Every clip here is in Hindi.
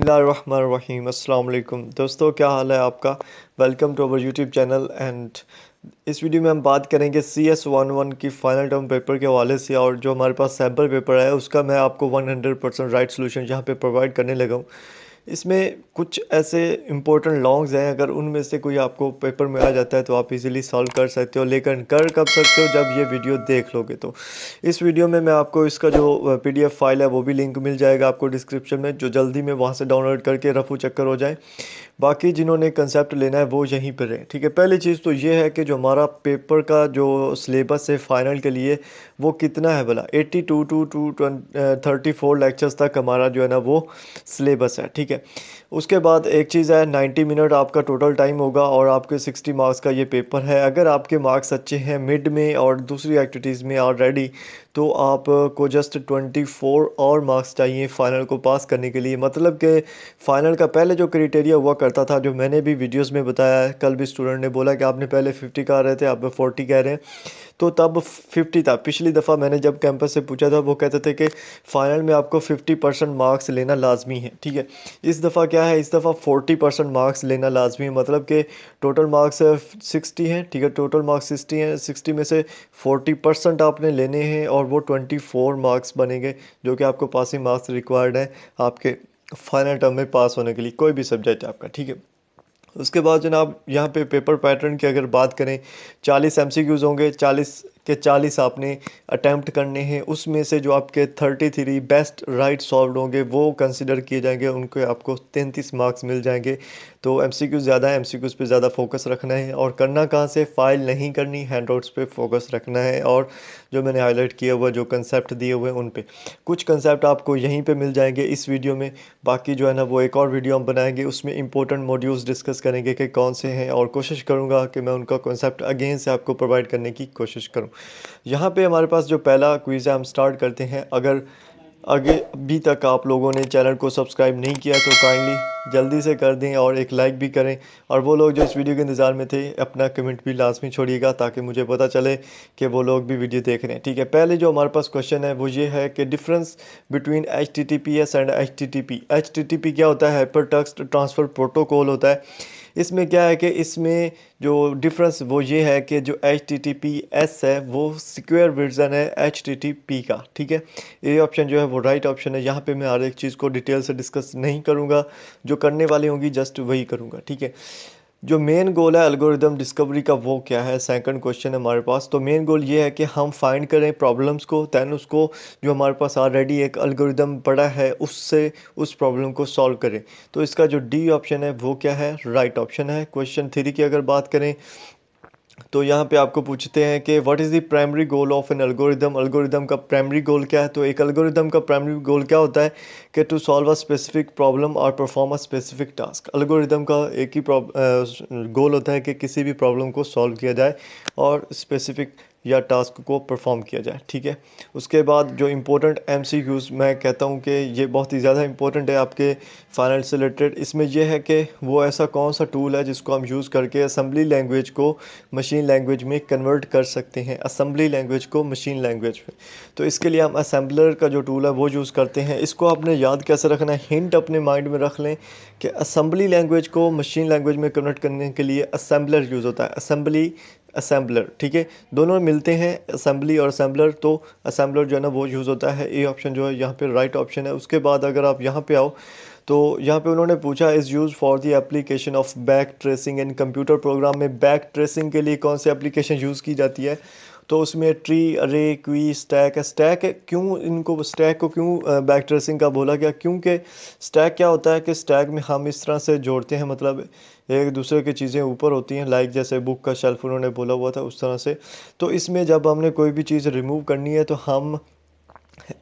बिस्मिल्लाहिर्रहमानिर्रहीम अस्सलाम वालेकुम दोस्तों, क्या हाल है आपका। Welcome to our YouTube channel. And इस वीडियो में हम बात करेंगे CS11 की फाइनल टर्म पेपर के हवाले से। और जो हमारे पास सैम्पल पेपर है उसका मैं आपको 100% राइट सोल्यूशन यहाँ पे प्रोवाइड करने लगा हूँ। इसमें कुछ ऐसे इंपॉर्टेंट लॉन्ग्स हैं, अगर उनमें से कोई आपको पेपर में आ जाता है तो आप इजीली सॉल्व कर सकते हो, लेकिन कर कब सकते हो, जब ये वीडियो देख लोगे। तो इस वीडियो में मैं आपको इसका जो PDF फाइल है वो भी लिंक मिल जाएगा आपको डिस्क्रिप्शन में, जो जल्दी में वहाँ से डाउनलोड करके रफू चक्कर हो जाए। बाकी जिन्होंने कंसेप्ट लेना है वो यहीं पर है, ठीक है। पहली चीज़ तो ये है कि जो हमारा पेपर का जो सिलेबस है फाइनल के लिए वो कितना है भला। 82 टू 34 लेक्चर्स तक हमारा जो है ना वो सिलेबस है, ठीक है। उसके बाद एक चीज़ है, 90 मिनट आपका टोटल टाइम होगा और आपके 60 मार्क्स का ये पेपर है। अगर आपके मार्क्स अच्छे हैं मिड में और दूसरी एक्टिविटीज़ में ऑलरेडी, तो आपको जस्ट 24 और मार्क्स चाहिए फ़ाइनल को पास करने के लिए। मतलब कि फ़ाइनल का पहले जो क्राइटेरिया हुआ करता था, जो मैंने भी वीडियोस में बताया है, कल भी स्टूडेंट ने बोला कि आपने पहले 50 कह रहे थे, आप 40 कह रहे हैं, तो तब 50 था। पिछली दफ़ा मैंने जब कैंपस से पूछा था वो कहते थे कि फ़ाइनल में आपको 50% मार्क्स लेना लाजमी है, ठीक है। इस दफ़ा क्या है, इस दफ़ा 40% मार्क्स लेना लाजमी है। मतलब कि टोटल मार्क्स 60 हैं, ठीक है, टोटल मार्क्स 60 हैं, 60 में से 40% आपने लेने हैं और वो 24 मार्क्स बनेंगे, जो कि आपको पासिंग मार्क्स रिक्वायर्ड है आपके फाइनल टर्म में पास होने के लिए, कोई भी सब्जेक्ट है आपका, ठीक है। उसके बाद जनाब यहाँ पे पेपर पैटर्न की अगर बात करें, 40 MCQs होंगे, 40 के 40 आपने अटैम्प्ट करने हैं। उसमें से जो आपके 33 बेस्ट राइट सॉल्व होंगे वो कंसिडर किए जाएंगे, उनको आपको 33 मार्क्स मिल जाएंगे। तो MCQs ज़्यादा है, MCQs पे ज़्यादा फोकस रखना है। और करना कहाँ से, फाइल नहीं करनी, हैंडआउट्स पे फोकस रखना है। और जो मैंने हाईलाइट किया हुआ जो कंसेप्ट दिए हुए हैं उन पे, कुछ कंसेप्ट आपको यहीं पे मिल जाएंगे इस वीडियो में। बाकी जो है ना वो एक और वीडियो हम बनाएंगे, उसमें इंपॉर्टेंट मॉड्यूल्स डिस्कस करेंगे कि कौन से हैं, और कोशिश करूँगा कि मैं उनका कॉन्सेप्ट अगेन से आपको प्रोवाइड करने की कोशिश करूँ। यहाँ पे हमारे पास जो पहला क्विज़ है हम स्टार्ट करते हैं। अगर आगे अभी तक आप लोगों ने चैनल को सब्सक्राइब नहीं किया तो काइंडली जल्दी से कर दें और एक लाइक भी करें। और वो लोग जो इस वीडियो के इंतज़ार में थे, अपना कमेंट भी लाजमी छोड़िएगा ताकि मुझे पता चले कि वो लोग भी वीडियो देख रहे हैं, ठीक है। पहले जो हमारे पास क्वेश्चन है वो ये है कि difference between HTTPS and HTTP। HTTP क्या होता है, हाइपर टेक्स्ट ट्रांसफ़र प्रोटोकॉल होता है। इसमें क्या है कि इसमें जो डिफरेंस वो ये है कि जो HTTPS है वो सिक्योर वर्जन है HTTP का, ठीक है। ये ऑप्शन जो है वो राइट ऑप्शन है। यहाँ पे मैं हर एक चीज़ को डिटेल से डिस्कस नहीं करूँगा, जो करने वाली होंगी जस्ट वही करूँगा, ठीक है। जो मेन गोल है एल्गोरिदम डिस्कवरी का वो क्या है, सेकंड क्वेश्चन है हमारे पास। तो मेन गोल ये है कि हम फाइंड करें प्रॉब्लम्स को, दैन उसको जो हमारे पास ऑलरेडी एक एल्गोरिदम पड़ा है उससे उस प्रॉब्लम को सॉल्व करें। तो इसका जो डी ऑप्शन है वो क्या है, राइट ऑप्शन है। क्वेश्चन 3 की अगर बात करें तो यहाँ पे आपको पूछते हैं कि what is the primary goal of N algorithm. Algorithm का प्राइमरी गोल क्या है। तो एक एल्गोरिदम का प्राइमरी गोल क्या होता है कि to solve a specific problem और perform a specific task. Algorithm का एक ही गोल होता है कि किसी भी प्रॉब्लम को सॉल्व किया जाए और स्पेसिफिक या टास्क को परफॉर्म किया जाए, ठीक है। उसके बाद जो इम्पोर्टेंट MCQs मैं कहता हूँ कि ये बहुत ही ज़्यादा इम्पोर्टेंट है आपके फाइनल से रिलेटेड। इसमें यह है कि वो ऐसा कौन सा टूल है जिसको हम यूज़ करके असेंबली लैंग्वेज को मशीन लैंग्वेज में कन्वर्ट कर सकते हैं, असेंबली लैंग्वेज को मशीन लैंग्वेज में। तो इसके लिए हम असेंबलर का जो टूल है वो यूज़ करते हैं। इसको आपने याद कैसे रखना है, हिंट अपने माइंड में रख लें कि असेंबली लैंग्वेज को मशीन लैंग्वेज में कन्वर्ट करने के लिए असेंबलर यूज़ होता है, असेंबली असेंबलर, ठीक है। दोनों मिलते हैं, असेंबली और असेंबलर। तो असेंबलर जो है ना वो यूज़ होता है। ए ऑप्शन जो है यहाँ पे राइट ऑप्शन है। उसके बाद अगर आप यहाँ पे आओ तो यहाँ पे उन्होंने पूछा is use for the application of back tracing in computer program में बैक ट्रेसिंग के लिए कौन सी एप्लीकेशन यूज़ की जाती है। तो उसमें ट्री, अरे, क्वी, स्टैक है। स्टैक है, क्यों इनको स्टैक को क्यों बैक ट्रेसिंग का बोला गया, क्योंकि स्टैक क्या होता है कि स्टैक में हम इस तरह से जोड़ते हैं, मतलब एक दूसरे की चीज़ें ऊपर होती हैं, लाइक जैसे बुक का शेल्फ उन्होंने बोला हुआ था उस तरह से। तो इसमें जब हमने कोई भी चीज़ रिमूव करनी है तो हम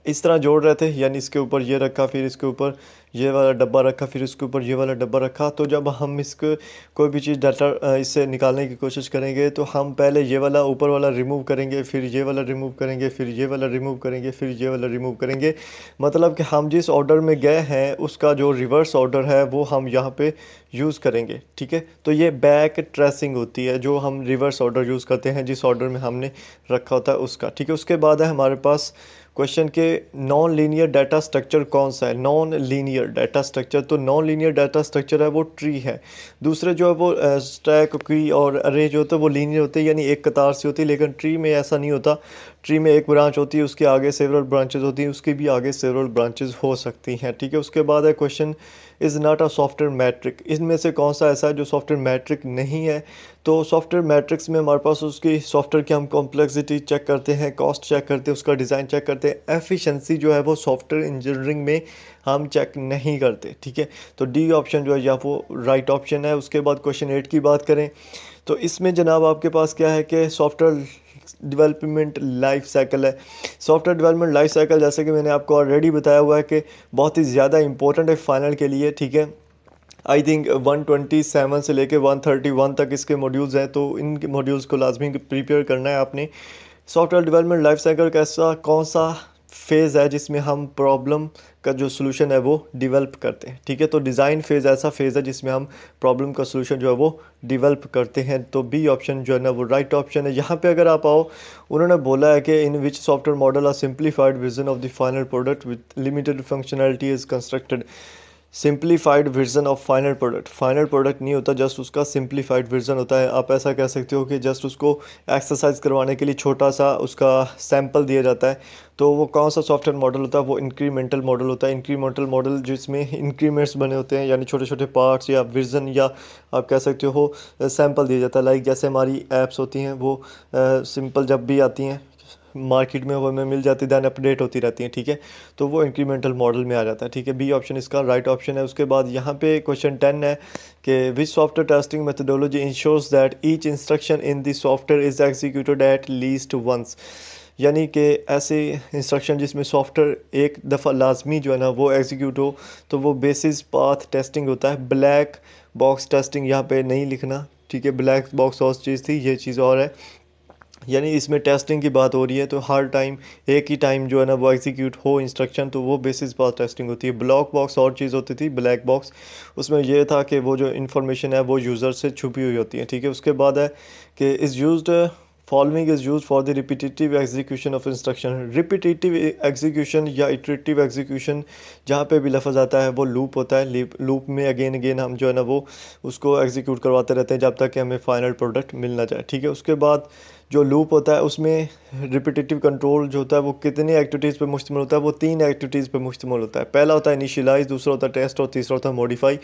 इस तरह जोड़ रहे थे, यानी इसके ऊपर ये रखा, फिर इसके ऊपर ये वाला डब्बा रखा, फिर इसके ऊपर ये वाला डब्बा रखा। तो जब हम इसको कोई भी चीज़ डाटा इससे निकालने की कोशिश करेंगे तो हम पहले ये वाला ऊपर वाला रिमूव करेंगे, फिर ये वाला रिमूव करेंगे, फिर ये वाला रिमूव करेंगे, फिर ये वाला रिमूव करेंगे। मतलब कि हम जिस ऑर्डर में गए हैं उसका जो रिवर्स ऑर्डर है वो हम यहाँ पे यूज़ करेंगे, ठीक है। तो ये बैक ट्रेसिंग होती है, जो हम रिवर्स ऑर्डर यूज़ करते हैं जिस ऑर्डर में हमने रखा होता है उसका, ठीक है। उसके बाद है हमारे पास क्वेश्चन के नॉन लीनियर डाटा स्ट्रक्चर कौन सा है। Non linear, linear data structure. तो नॉन लीनियर डाटा स्ट्रक्चर है वो ट्री है। दूसरे जो है वो स्टैक की और अरे जो होता है वो लीनियर होते हैं, यानी एक कतार से होती है, लेकिन ट्री में ऐसा नहीं होता। ट्री में एक ब्रांच होती है, उसके आगे सेवरल ब्रांचेस होती हैं, उसके भी आगे सेवरल ब्रांचेस हो सकती हैं, ठीक है। उसके बाद है question is not a software metric. इनमें से कौन सा ऐसा है जो सॉफ्टवेयर मैट्रिक नहीं है? तो सॉफ्टवेयर मैट्रिक्स में हमारे पास उसकी सॉफ्टवेयर की हम कॉम्प्लेक्सिटी चेक करते हैं, कॉस्ट चेक करते हैं, उसका डिज़ाइन चेक करते हैं, एफिशिएंसी जो है वो सॉफ्टवेयर इंजीनियरिंग में हम चेक नहीं करते, ठीक है। तो डी ऑप्शन जो है या वो राइट ऑप्शन है। उसके बाद क्वेश्चन 8 की बात करें तो इसमें जनाब आपके पास क्या है कि सॉफ्टवेयर डेवलपमेंट लाइफ साइकिल है। सॉफ्टवेयर डेवलपमेंट लाइफ साइकिल जैसे कि मैंने आपको ऑलरेडी बताया हुआ है कि बहुत ही ज़्यादा इंपॉर्टेंट है फाइनल के लिए, ठीक है। आई थिंक 127 से लेके 131 तक इसके मॉड्यूल्स हैं, तो इन मॉड्यूल्स को लाजमी प्रिपेयर करना है आपने। सॉफ्टवेयर डेवलपमेंट लाइफ साइकिल का ऐसा कौन सा फेज़ है जिसमें हम प्रॉब्लम का जो सोल्यूशन है वो डेवलप करते हैं, ठीक है। तो डिज़ाइन फेज़ ऐसा फेज़ है जिसमें हम प्रॉब्लम का सोल्यूशन जो है वो डेवलप करते हैं। तो बी ऑप्शन जो है ना वो राइट ऑप्शन है। यहाँ पे अगर आप आओ, उन्होंने बोला है कि in which software model a simplified version of the final product with limited functionality is constructed. Simplified version of final product, final product नहीं होता, जस्ट उसका सिंप्लीफाइड वर्जन होता है। आप ऐसा कह सकते हो कि जस्ट उसको एक्सरसाइज करवाने के लिए छोटा सा उसका सैंपल दिया जाता है। तो वो कौन सा सॉफ्टवेयर मॉडल होता है? वो इंक्रीमेंटल मॉडल होता है। इंक्रीमेंटल मॉडल जिसमें इंक्रीमेंट्स बने होते हैं, यानी छोटे छोटे पार्ट्स या वर्जन, या आप कह सकते हो सैंपल दिया जाता है। लाइक जैसे हमारी ऐप्स होती हैं वो सिंपल जब भी आती हैं मार्केट में वो हमें मिल जाती है, दैन अपडेट होती रहती हैं, ठीक है। तो वो इंक्रीमेंटल मॉडल में आ जाता है, ठीक है। बी ऑप्शन इसका राइट ऑप्शन है। उसके बाद यहाँ पे क्वेश्चन 10 है कि which software testing methodology ensures that each instruction in the software is executed at least once. यानी कि ऐसे इंस्ट्रक्शन जिसमें सॉफ्टवेयर एक दफ़ा लाजमी जो है ना वो एग्जीक्यूट हो, तो वो बेसिस पाथ टेस्टिंग होता है। ब्लैक बॉक्स टेस्टिंग यहाँ पे नहीं लिखना, ठीक है। ब्लैक बॉक्स और चीज़ थी, ये चीज़ और है। यानी इसमें टेस्टिंग की बात हो रही है, तो हर टाइम एक ही टाइम जो है ना वो एग्जीक्यूट हो इंस्ट्रक्शन, तो वो बेसिस पर टेस्टिंग होती है। ब्लॉक बॉक्स और चीज़ होती थी, ब्लैक बॉक्स उसमें ये था कि वो जो इन्फॉर्मेशन है वो यूज़र से छुपी हुई होती है, ठीक है। उसके बाद है कि is used following is use for the repetitive execution of instruction. Repetitive execution या इटरेटिव एग्जीक्यूशन जहाँ पे भी लफ्ज़ आता है वो लूप होता है। लूप में अगेन अगेन हम जो है ना वो उसको एग्जीक्यूट करवाते रहते हैं जब तक कि हमें फाइनल प्रोडक्ट मिल ना जाए, ठीक है। उसके बाद जो लूप होता है उसमें रिपीटेटिव कंट्रोल जो होता है वो कितने एक्टिविटीज़ पे मुश्तमिल होता है? वो 3 एक्टिविटीज़ पे मुश्तमिल होता है। पहला होता है इनिशियलाइज, दूसरा होता है टेस्ट और तीसरा होता है मॉडिफाई।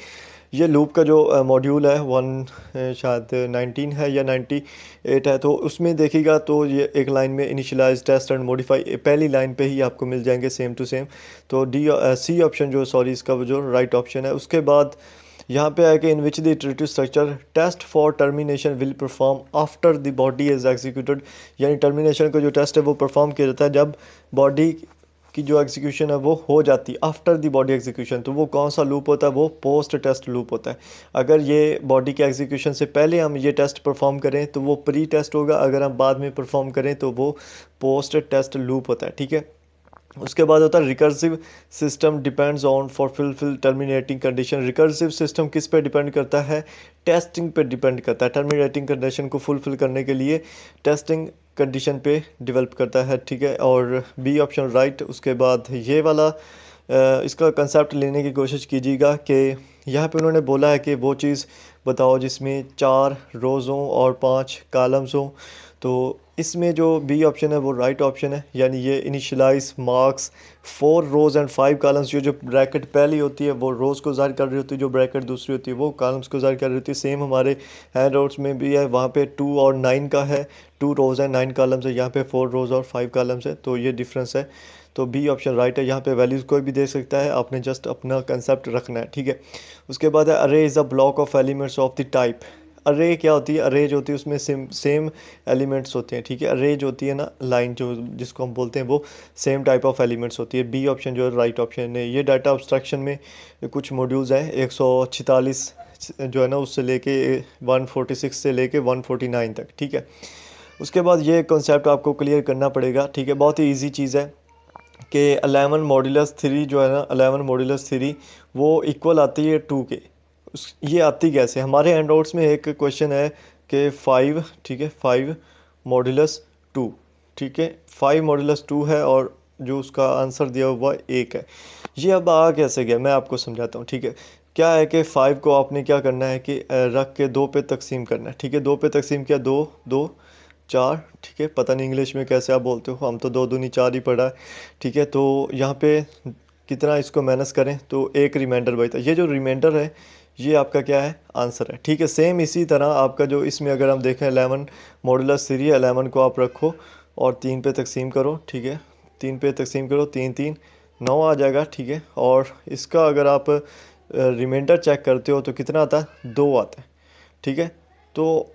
ये लूप का जो मॉड्यूल है शायद 19 है या 98 है, तो उसमें देखिएगा तो ये एक लाइन में इनिशियलाइज, टेस्ट एंड मॉडिफाई पहली लाइन पे ही आपको मिल जाएंगे सेम टू सेम। तो सी ऑप्शन जो सॉरी इसका जो राइट ऑप्शन है। उसके बाद यहाँ पे है कि in which the iterative structure test for termination will perform after the body is executed. यानी टर्मिनेशन का जो टेस्ट है वो परफॉर्म किया जाता है जब बॉडी की जो एग्जीक्यूशन है वो हो जाती है, आफ्टर द बॉडी एग्जीक्यूशन। तो वो कौन सा लूप होता है? वो पोस्ट टेस्ट लूप होता है। अगर ये बॉडी के एग्जीक्यूशन से पहले हम ये टेस्ट परफॉर्म करें तो वो प्री टेस्ट होगा, अगर हम बाद में परफॉर्म करें तो वो पोस्ट टेस्ट लूप होता है, ठीक है। उसके बाद होता है recursive system depends on for fulfil terminating condition. Recursive system किस पे डिपेंड करता है? टेस्टिंग पे डिपेंड करता है। टर्मिनेटिंग कंडीशन को फुलफिल करने के लिए टेस्टिंग कंडीशन पे डेवलप करता है, ठीक है। और बी ऑप्शन राइट। उसके बाद ये वाला इसका कंसेप्ट लेने की कोशिश कीजिएगा कि यहाँ पे उन्होंने बोला है कि वो चीज़ बताओ जिसमें 4 रोज़ हों और 5 कॉलम्स हों। तो इसमें जो बी ऑप्शन है वो राइट ऑप्शन है। यानी ये initialize marks 4 rows and 5 columns, जो ब्रैकेट पहली होती है वो रोज़ को ज़ाहिर कर रही होती है, जो ब्रैकेट दूसरी होती है वो कॉलम्स को ज़ाहिर कर रही होती है। सेम हमारे हैंड आउट्स में भी है, वहाँ पे 2 और 9 का है, 2 रोज़ एंड 9 कॉलम्स है, यहाँ पे 4 रोज़ और 5 कॉलम्स है, तो ये डिफरेंस है। तो बी ऑप्शन राइट है। यहाँ पे वैल्यूज़ कोई भी दे सकता है, आपने जस्ट अपना कंसेप्ट रखना है, ठीक है। उसके बाद है अरे is a block of elements of the type. अरे क्या होती है? अरे जो होती है उसमें सेम एलिमेंट्स होते हैं, ठीक है। अरे जो होती है ना लाइन जो जिसको हम बोलते हैं वो सेम टाइप ऑफ एलिमेंट्स होती है। बी ऑप्शन जो है राइट ऑप्शन है। ये डाटा अब्स्ट्रक्शन में कुछ मॉड्यूल्स हैं, 146 जो है ना उससे लेके 146 से लेके 149 तक, ठीक है। उसके बाद ये कॉन्सेप्ट आपको क्लियर करना पड़ेगा, ठीक है। बहुत ही ईजी चीज़ है कि 11 मॉड्यूलस 3 जो है ना 11 मॉड्यूलस 3 वो इक्वल आती है 2 के। ये आती कैसे? हमारे हैंडआउट्स में एक क्वेश्चन है कि 5, ठीक है, 5 मॉड्यूलस 2, ठीक है, 5 मॉड्यूलस 2 है और जो उसका आंसर दिया हुआ 1 है। ये अब आ कैसे गया, मैं आपको समझाता हूँ, ठीक है। क्या है कि 5 को आपने क्या करना है कि रख के 2 पे तकसीम करना है, ठीक है। 2 पे तकसीम किया, 2 2 4, ठीक है। पता नहीं इंग्लिश में कैसे आप बोलते हो, हम तो 2 दूनी 4 ही पढ़ा है, ठीक है। तो यहाँ पे कितना इसको माइनस करें तो एक रिमाइंडर बचता है। ये जो रिमाइंडर है ये आपका क्या है, आंसर है, ठीक है। सेम इसी तरह आपका जो इसमें अगर हम देखें 11 मॉडुलस 3, 11 को आप रखो और 3 पे तकसीम करो, ठीक है। 3 पे तकसीम करो, 3 3 9 आ जाएगा, ठीक है। और इसका अगर आप रिमाइंडर चेक करते हो तो कितना आता है, 2 आता है, ठीक है। तो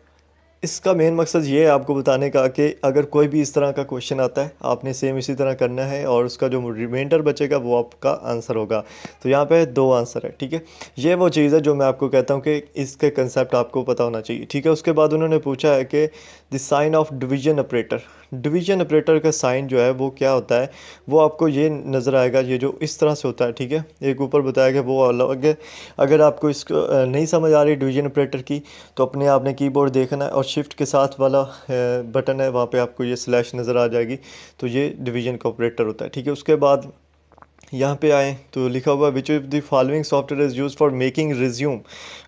इसका मेन मकसद ये है आपको बताने का कि अगर कोई भी इस तरह का क्वेश्चन आता है आपने सेम इसी तरह करना है और उसका जो रिमाइंडर बचेगा वो आपका आंसर होगा। तो यहाँ पे 2 आंसर है, ठीक है। ये वो चीज़ है जो मैं आपको कहता हूँ कि इसके कंसेप्ट आपको पता होना चाहिए, ठीक है। उसके बाद उन्होंने पूछा है कि the sign of division operator, division operator का साइन जो है वो क्या होता है, वो आपको ये नज़र आएगा, ये जो इस तरह से होता है, ठीक है। एक ऊपर बताया गया वो अलग है। अगर आपको इसको नहीं समझ आ रही डिवीजन ऑपरेटर की तो अपने आपने कीबोर्ड देखना है और शिफ्ट के साथ वाला बटन है वहाँ पे आपको ये स्लैश नज़र आ जाएगी, तो ये डिवीजन का ऑपरेटर होता है, ठीक है। उसके बाद यहाँ पे आए तो लिखा हुआ which of the following software is use for making resume,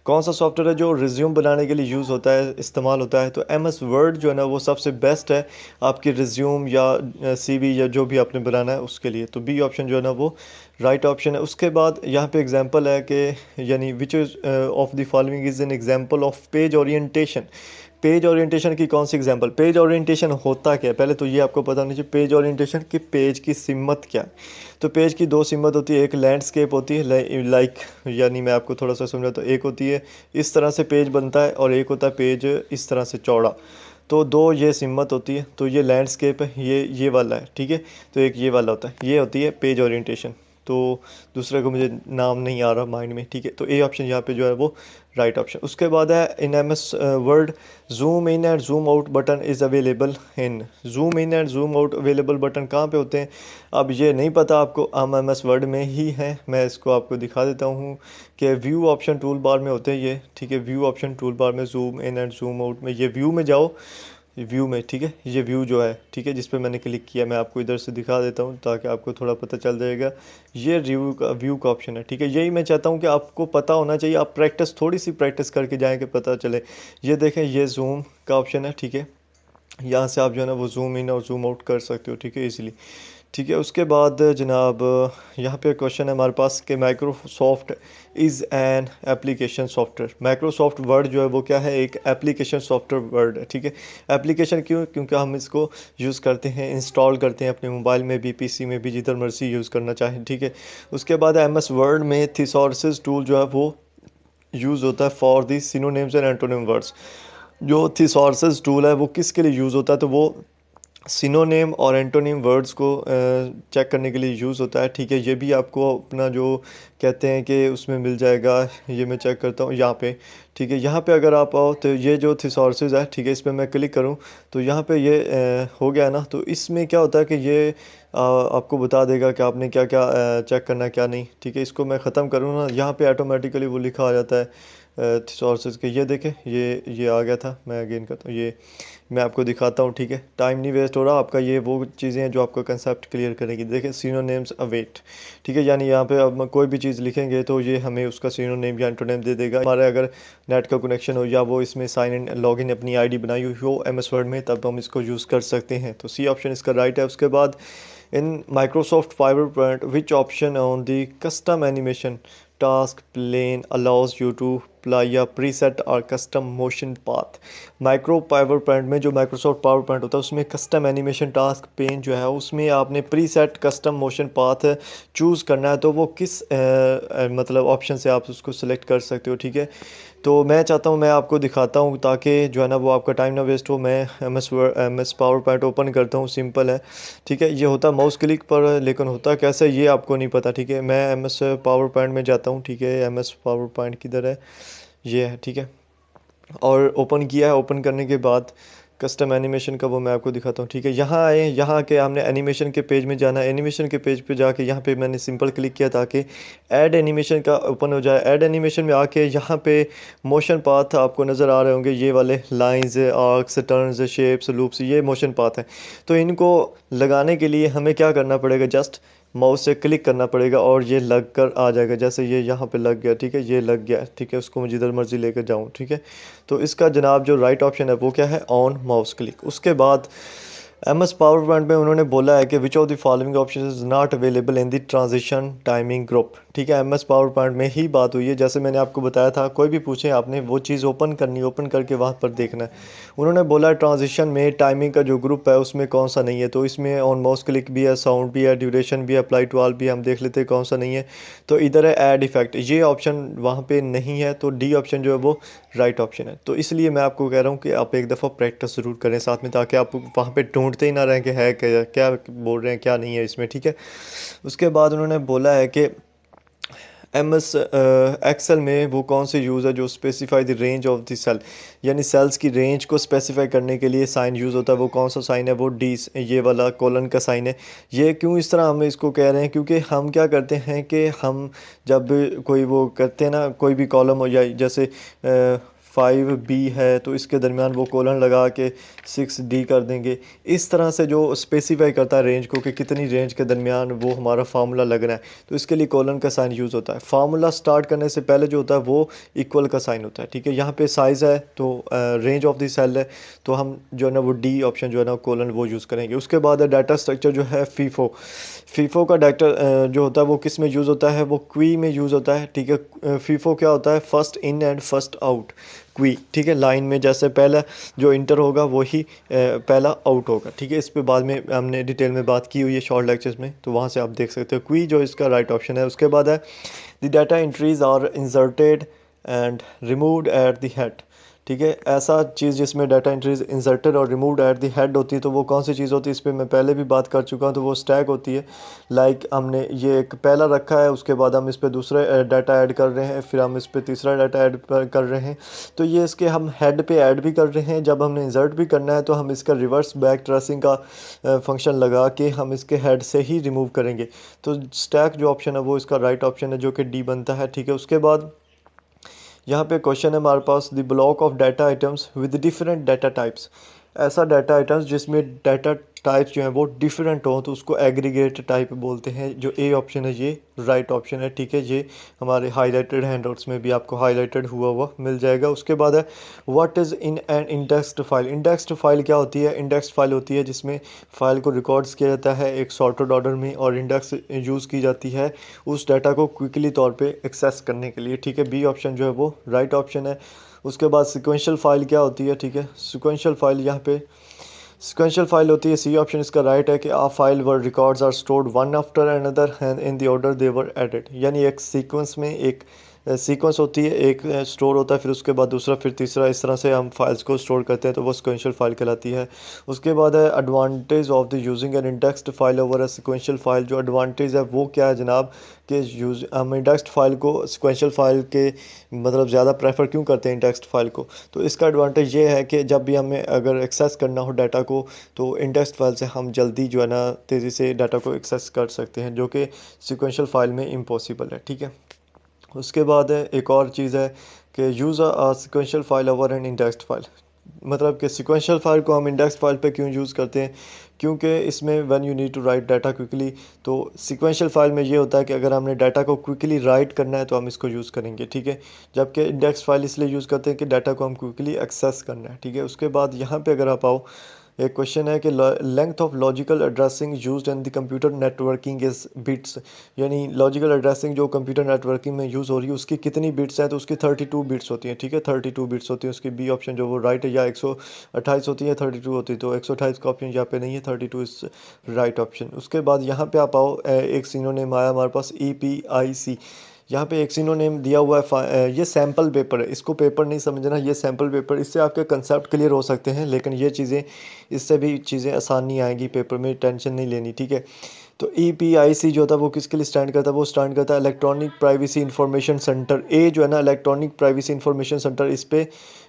कौन सा सॉफ्टवेयर है जो रिज्यूम बनाने के लिए यूज़ होता है, इस्तेमाल होता है। तो एम एस वर्ड जो है ना वो सबसे बेस्ट है आपकी रिज्यूम या सी वी या जो भी आपने बनाना है उसके लिए। तो बी ऑप्शन जो है ना वो राइट ऑप्शन है। उसके बाद यहाँ पे एग्जांपल है कि यानी which is of the following is an example of page orientation, page orientation की कौन सी एग्जांपल। पेज ओरिएंटेशन होता क्या है, पहले तो ये आपको पता होना चाहिए पेज ओरिएंटेशन कि पेज की सिमत क्या है। तो पेज की 2 सिमत होती है, एक लैंडस्केप होती है लाइक, यानी मैं आपको थोड़ा सा समझाता हूँ, एक होती है इस तरह से पेज बनता है और एक होता है पेज इस तरह से चौड़ा। तो 2 ये सिमत होती है, तो ये लैंडस्केप है, ये वाला है, ठीक है। तो एक ये वाला होता है, ये होती है पेज ओरिएंटेशन। तो दूसरे को मुझे नाम नहीं आ रहा माइंड में, ठीक है। तो ए ऑप्शन यहाँ पे जो है वो राइट ऑप्शन। उसके बाद है in M S Word zoom in and zoom out button is available in, zoom in and zoom out available button कहाँ पे होते हैं। अब ये नहीं पता आपको, हम एम एस वर्ड में ही हैं, मैं इसको आपको दिखा देता हूँ कि व्यू ऑप्शन टूल बार में होते हैं ये, ठीक है। व्यू ऑप्शन टूल बार में zoom in and zoom out में, ये व्यू में जाओ, व्यू में, ठीक है। ये व्यू जो है, ठीक है, जिस पे मैंने क्लिक किया, मैं आपको इधर से दिखा देता हूँ ताकि आपको थोड़ा पता चल जाएगा। ये व्यू का ऑप्शन है, ठीक है। यही मैं चाहता हूँ कि आपको पता होना चाहिए, आप प्रैक्टिस थोड़ी सी प्रैक्टिस करके जाएँ कि पता चले। ये देखें, ये जूम का ऑप्शन है, ठीक है। यहाँ से आप जो है ना वो जूम इन और जूम आउट कर सकते हो, ठीक है, इजीली, ठीक है। उसके बाद जनाब यहाँ पे क्वेश्चन है हमारे पास कि Microsoft is an application software, Microsoft word जो है वो क्या है, एक एप्लीकेशन सॉफ्टवेयर वर्ड है, ठीक है। एप्लीकेशन क्यों, क्योंकि हम इसको यूज़ करते हैं, इंस्टॉल करते हैं अपने मोबाइल में भी, पीसी में भी, जिधर मर्जी यूज़ करना चाहें, ठीक है। उसके बाद एम एस वर्ड में थिसॉरसिस टूल जो है वो यूज़ होता है for the synonyms and antonym words. जो थिसॉरसिस टूल है वो किसके लिए यूज़ होता है, तो वो सिनोनेम और एंटोनिम वर्ड्स को चेक करने के लिए यूज़ होता है, ठीक है। ये भी आपको अपना जो कहते हैं कि उसमें मिल जाएगा, ये मैं चेक करता हूँ यहाँ पे, ठीक है। यहाँ पे अगर आप आओ तो ये जो थिसॉरसिस है, ठीक है, इस पर मैं क्लिक करूँ तो यहाँ पे ये हो गया ना। तो इसमें क्या होता है कि ये आपको बता देगा कि आपने क्या क्या चेक करना है क्या नहीं, ठीक है। इसको मैं ख़त्म करूँ ना, यहाँ पे ऑटोमेटिकली वो लिखा आ जाता है थिसॉरसिस के। ये देखें, ये आ गया था, मैं अगेन करता हूँ, ये मैं आपको दिखाता हूँ, ठीक है। टाइम नहीं वेस्ट हो रहा आपका, ये वो चीज़ें हैं जो आपका कंसेप्ट क्लियर करेगी। देखें, सिनोनिम्स अवेट, ठीक है, यानी यहाँ पे अब कोई भी चीज़ लिखेंगे तो ये हमें उसका सिनोनिम या एंटोनिम दे देगा। हमारे अगर नेट का कनेक्शन हो या वो इसमें साइन इन लॉगिन अपनी आईडी बनाई हुई हो एम एस वर्ड में, तब हम इसको यूज़ कर सकते हैं। तो सी ऑप्शन इसका राइट है। उसके बाद in Microsoft power point which option on the custom animation task plane allows you to apply a preset or custom motion path। Micro power point में, जो माइक्रोसॉफ्ट पावर पॉइंट होता है उसमें कस्टम एनिमेशन टास्क पेन जो है उसमें आपने preset custom motion path choose करना है। तो वो किस मतलब ऑप्शन से आप उसको सिलेक्ट कर सकते हो, ठीक है। तो मैं चाहता हूँ मैं आपको दिखाता हूँ ताकि जो है ना वो आपका टाइम ना वेस्ट हो। मैं M S PowerPoint open करता हूँ, सिंपल है, ठीक है। ये होता माउस क्लिक पर, लेकिन होता कैसे ये आपको नहीं पता, ठीक है। मैं एम एस पावर पॉइंट में जाता हूँ, ठीक है। एम एस पावर पॉइंट किधर है, ये है, ठीक है। और ओपन किया है, ओपन करने के बाद कस्टम एनिमेशन का वो मैं आपको दिखाता हूँ, ठीक है। यहाँ आए, यहाँ आके हमने एनिमेशन के पेज में जाना है। एनिमेशन के पेज पे जाके यहाँ पे मैंने सिंपल क्लिक किया ताकि ऐड एनिमेशन का ओपन हो जाए। ऐड एनिमेशन में आके यहाँ पे मोशन पाथ आपको नज़र आ रहे होंगे, ये वाले lines, arcs, turns, shapes, loops, ये मोशन पाथ हैं। तो इनको लगाने के लिए हमें क्या करना पड़ेगा, जस्ट माउस से क्लिक करना पड़ेगा और ये लग कर आ जाएगा। जैसे ये यहाँ पे लग गया, ठीक है, ये लग गया, ठीक है, उसको मैं जिधर मर्जी लेकर जाऊँ, ठीक है। तो इसका जनाब जो राइट ऑप्शन है वो क्या है, ऑन माउस क्लिक। उसके बाद एम एस पावर पॉइंट में उन्होंने बोला है कि which of the following option is not available in the transition timing group, ठीक है। एम एस पावर पॉइंट में ही बात हुई है, जैसे मैंने आपको बताया था, कोई भी पूछे आपने वो चीज़ ओपन करनी, ओपन करके वहाँ पर देखना है। उन्होंने बोला ट्रांजिशन में टाइमिंग का जो ग्रुप है उसमें कौन सा नहीं है, तो इसमें ऑन माउस क्लिक भी है, साउंड भी है, ड्यूरेशन भी है, अप्लाई टू ऑल भी है। हम देख लेते हैं कौन सा नहीं है, तो इधर है ऐड इफेक्ट, ये ऑप्शन वहाँ पे नहीं है, तो डी ऑप्शन जो है वो राइट ऑप्शन है। तो इसलिए मैं आपको कह रहा हूँ कि आप एक दफ़ा प्रैक्टिस ज़रूर करें साथ में, ताकि आप वहाँ पे ढूंढते ही ना रहें कि है क्या, क्या बोल रहे हैं क्या नहीं है इसमें, ठीक है। उसके बाद उन्होंने बोला है कि एम एस एक्सेल में वो कौन से यूज़ है जो specify the range of the cell, यानी सेल्स की रेंज को स्पेसिफाई करने के लिए साइन यूज़ होता है। वो कौन सा साइन है, वो डी, ये वाला कोलन का साइन है। ये क्यों इस तरह हम इसको कह रहे हैं, क्योंकि हम क्या करते हैं कि हम जब कोई वो करते हैं ना, कोई भी कॉलम हो जाए, जैसे 5B है तो इसके दरमियान वो कोलन लगा के 6D कर देंगे। इस तरह से जो स्पेसिफाई करता है रेंज को कि कितनी रेंज के दरमियान वो हमारा फार्मूला लगना है, तो इसके लिए कोलन का साइन यूज़ होता है। फार्मूला स्टार्ट करने से पहले जो होता है वो इक्वल का साइन होता है, ठीक है। यहाँ पे साइज़ है तो रेंज ऑफ द सेल है, तो हम जो है ना वो डी ऑप्शन जो है ना कोलन वो यूज़ करेंगे। उसके बाद डाटा स्ट्रक्चर जो है फीफो, फीफो का डाटा जो होता है वो किस में यूज़ होता है, वो क्वी में यूज़ होता है, ठीक है। फीफो क्या होता है, first in and first out क्वी, ठीक है। लाइन में जैसे पहला जो इंटर होगा वही पहला आउट होगा, ठीक है। इस पे बाद में हमने डिटेल में बात की हुई है शॉर्ट लेक्चर्स में, तो वहाँ से आप देख सकते हो क्वी जो इसका राइट ऑप्शन है। उसके बाद है the data entries are inserted and removed at the head, ठीक है। ऐसा चीज़ जिसमें डाटा एंट्रीज इंसर्टेड और रिमूव्ड एट द हेड होती है, तो वो कौन सी चीज़ होती है, इस पर मैं पहले भी बात कर चुका हूँ, तो वो स्टैक होती है। लाइक हमने ये एक पहला रखा है, उसके बाद हम इस पर दूसरा डाटा ऐड कर रहे हैं, फिर हम इस पर तीसरा डाटा ऐड कर रहे हैं, तो ये इसके हम हेड पे ऐड भी कर रहे हैं। जब हमने इंसर्ट भी करना है तो हम इसका रिवर्स बैक ट्रेसिंग का फंक्शन लगा के हम इसके हेड से ही रिमूव करेंगे। तो स्टैक जो ऑप्शन है वो इसका राइट ऑप्शन है, जो कि डी बनता है, ठीक है। उसके बाद यहाँ पे क्वेश्चन है हमारे पास, the block of data items with different data types, ऐसा डाटा आइटम्स जिसमें डाटा टाइप्स जो हैं वो डिफरेंट हो, तो उसको एग्रीगेट टाइप बोलते हैं। जो ए ऑप्शन है ये राइट ऑप्शन है, ठीक है। ये हमारे हाईलाइटेड हैंडआउट्स में भी आपको हाईलाइटेड हुआ हुआ मिल जाएगा। उसके बाद है what is in an indexed file, indexed file क्या होती है, इंडेक्स्ड फाइल होती है जिसमें फाइल को रिकॉर्ड्स किया जाता है एक सॉर्टेड ऑर्डर में, और इंडेक्स यूज़ की जाती है उस डाटा को क्विकली तौर पे एक्सेस करने के लिए, ठीक है। बी ऑप्शन जो है वो राइट ऑप्शन है। उसके बाद सिक्वेंशियल फाइल क्या होती है, ठीक है। सिक्वेंशियल फाइल यहाँ पे सिक्वेंशियल फाइल होती है, सी ऑप्शन इसका राइट है कि a file where records are stored one after another and in the order they were added, यानी एक सीक्वेंस में एक सीक्वेंस होती है, एक स्टोर होता है, फिर उसके बाद दूसरा, फिर तीसरा, इस तरह से हम फाइल्स को स्टोर करते हैं, तो वो सिक्वेंशियल फाइल कहलाती है। उसके बाद है advantage of the using an indexed file over a sequential file, जो एडवांटेज है वो क्या है जनाब, कि यूज हम इंडेक्स्ड फाइल को सिक्वेंशियल फाइल के मतलब ज़्यादा प्रेफर क्यों करते हैं इंडेक्स्ड फाइल को, तो इसका एडवांटेज ये है कि जब भी हमें अगर एक्सेस करना हो डाटा को, तो इंडेक्स्ड फाइल से हम जल्दी जो है ना तेज़ी से डाटा को एक्सेस कर सकते हैं, जो कि सिक्वेंशियल फाइल में इम्पॉसिबल है, ठीक है। उसके बाद है एक और चीज़ है कि use a sequential file over an indexed file, मतलब कि सिक्वेंशियल फाइल को हम इंडेक्स फाइल पे क्यों यूज़ करते हैं, क्योंकि इसमें when you need to write data quickly, तो सिक्वेंशियल फाइल में ये होता है कि अगर हमने डाटा को क्विकली राइट करना है तो हम इसको यूज़ करेंगे, ठीक है। जबकि इंडेक्स फाइल इसलिए यूज़ करते हैं कि डाटा को हम क्विकली एक्सेस करना है, ठीक है। उसके बाद यहाँ पे अगर आप आओ, एक क्वेश्चन है कि length of logical addressing used in the computer networking is bits, यानी लॉजिकल एड्रेसिंग जो कंप्यूटर नेटवर्किंग में यूज़ हो रही है उसकी कितनी बिट्स हैं, तो उसकी 32 बिट्स होती हैं, ठीक है। 32 बिट्स होती है उसकी, बी ऑप्शन जो वो राइट है, या 128 होती है 32 होती है, तो 128 का ऑप्शन यहाँ पे नहीं है, 32 इज राइट ऑप्शन। उसके बाद यहाँ पे आप आओ, एक सिनोनिम आया हमारे पास EPIC, यहाँ पे एक सिनोनिम दिया हुआ है, ये सैम्पल पेपर है, इसको पेपर नहीं समझना, ये सैम्पल पेपर, इससे आपके कंसेप्ट क्लियर हो सकते हैं, लेकिन ये चीज़ें इससे भी चीज़ें आसान नहीं आएंगी पेपर में, टेंशन नहीं लेनी, ठीक है। तो EPIC जो होता है वो किसके लिए स्टैंड करता है, वो स्टैंड करता है इलेक्ट्रॉनिक प्राइवेसी इंफॉर्मेशन सेंटर, ए जो है ना इलेक्ट्रॉनिक प्राइवेसी इंफॉर्मेशन सेंटर, इस पे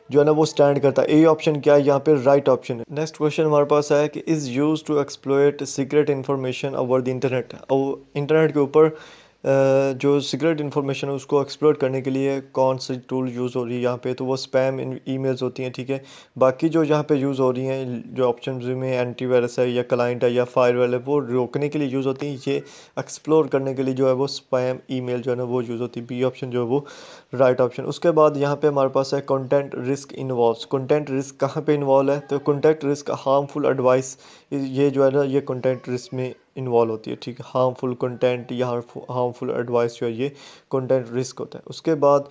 जो है ना वो स्टैंड करता है। ए ऑप्शन क्या है यहाँ पे, राइट ऑप्शन है। नेक्स्ट क्वेश्चन हमारे पास है कि is use to exploit secret information over the internet, और इंटरनेट के ऊपर जो सीक्रेट इन्फॉर्मेशन है उसको एक्सप्लोर करने के लिए कौन सी टूल यूज़ हो रही है यहाँ पे, तो वो स्पैम ईमेल्स होती हैं, ठीक है। बाकी जो यहाँ पे यूज़ हो रही हैं जो ऑप्शन में एंटीवायरस है या क्लाइंट है या फायरवॉल है, वो रोकने के लिए यूज़ होती हैं। ये एक्सप्लोर करने के लिए जो है वो स्पैम ईमेल जो है ना वो यूज़ होती है। बी ऑप्शन जो है वो राइट ऑप्शन। उसके बाद यहाँ पे हमारे पास है content risk involve. Content risk कहाँ पे इन्वॉल्व है, तो कंटेंट रिस्क हार्मफुल एडवाइस, ये जो है ना ये कंटेंट रिस्क में इन्वॉल्व होती है, ठीक है। हार्मफुल कंटेंट या हार्मफुल एडवाइस जो है ये कंटेंट रिस्क होता है। उसके बाद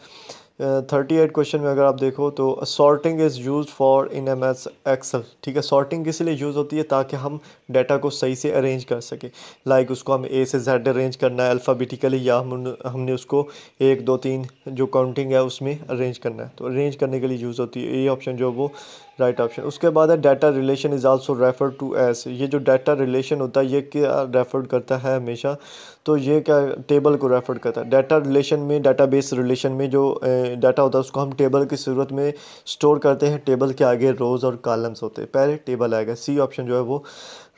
38 क्वेश्चन में अगर आप देखो तो sorting is use for in M S Excel, ठीक है। सॉर्टिंग किस लिए यूज़ होती है, ताकि हम डाटा को सही से अरेंज कर सके। लाइक उसको हम ए से जेड अरेंज करना है अल्फ़ाबेटिकली, या हमने उसको 1 2 3 जो काउंटिंग है उसमें अरेंज करना है, तो अरेंज करने के लिए यूज़ होती है। ये ऑप्शन जो है वो राइट ऑप्शन। उसके बाद है data relation is also refer to as. ये जो डाटा रिलेशन होता है ये क्या रेफर करता है हमेशा, तो ये क्या टेबल को रेफर करता है। डाटा रिलेशन में, डाटाबेस रिलेशन में जो डाटा होता है उसको हम टेबल की सूरत में स्टोर करते हैं। टेबल के आगे रोज़ और कॉलम्स होते हैं, पहले टेबल आएगा। सी ऑप्शन जो है वो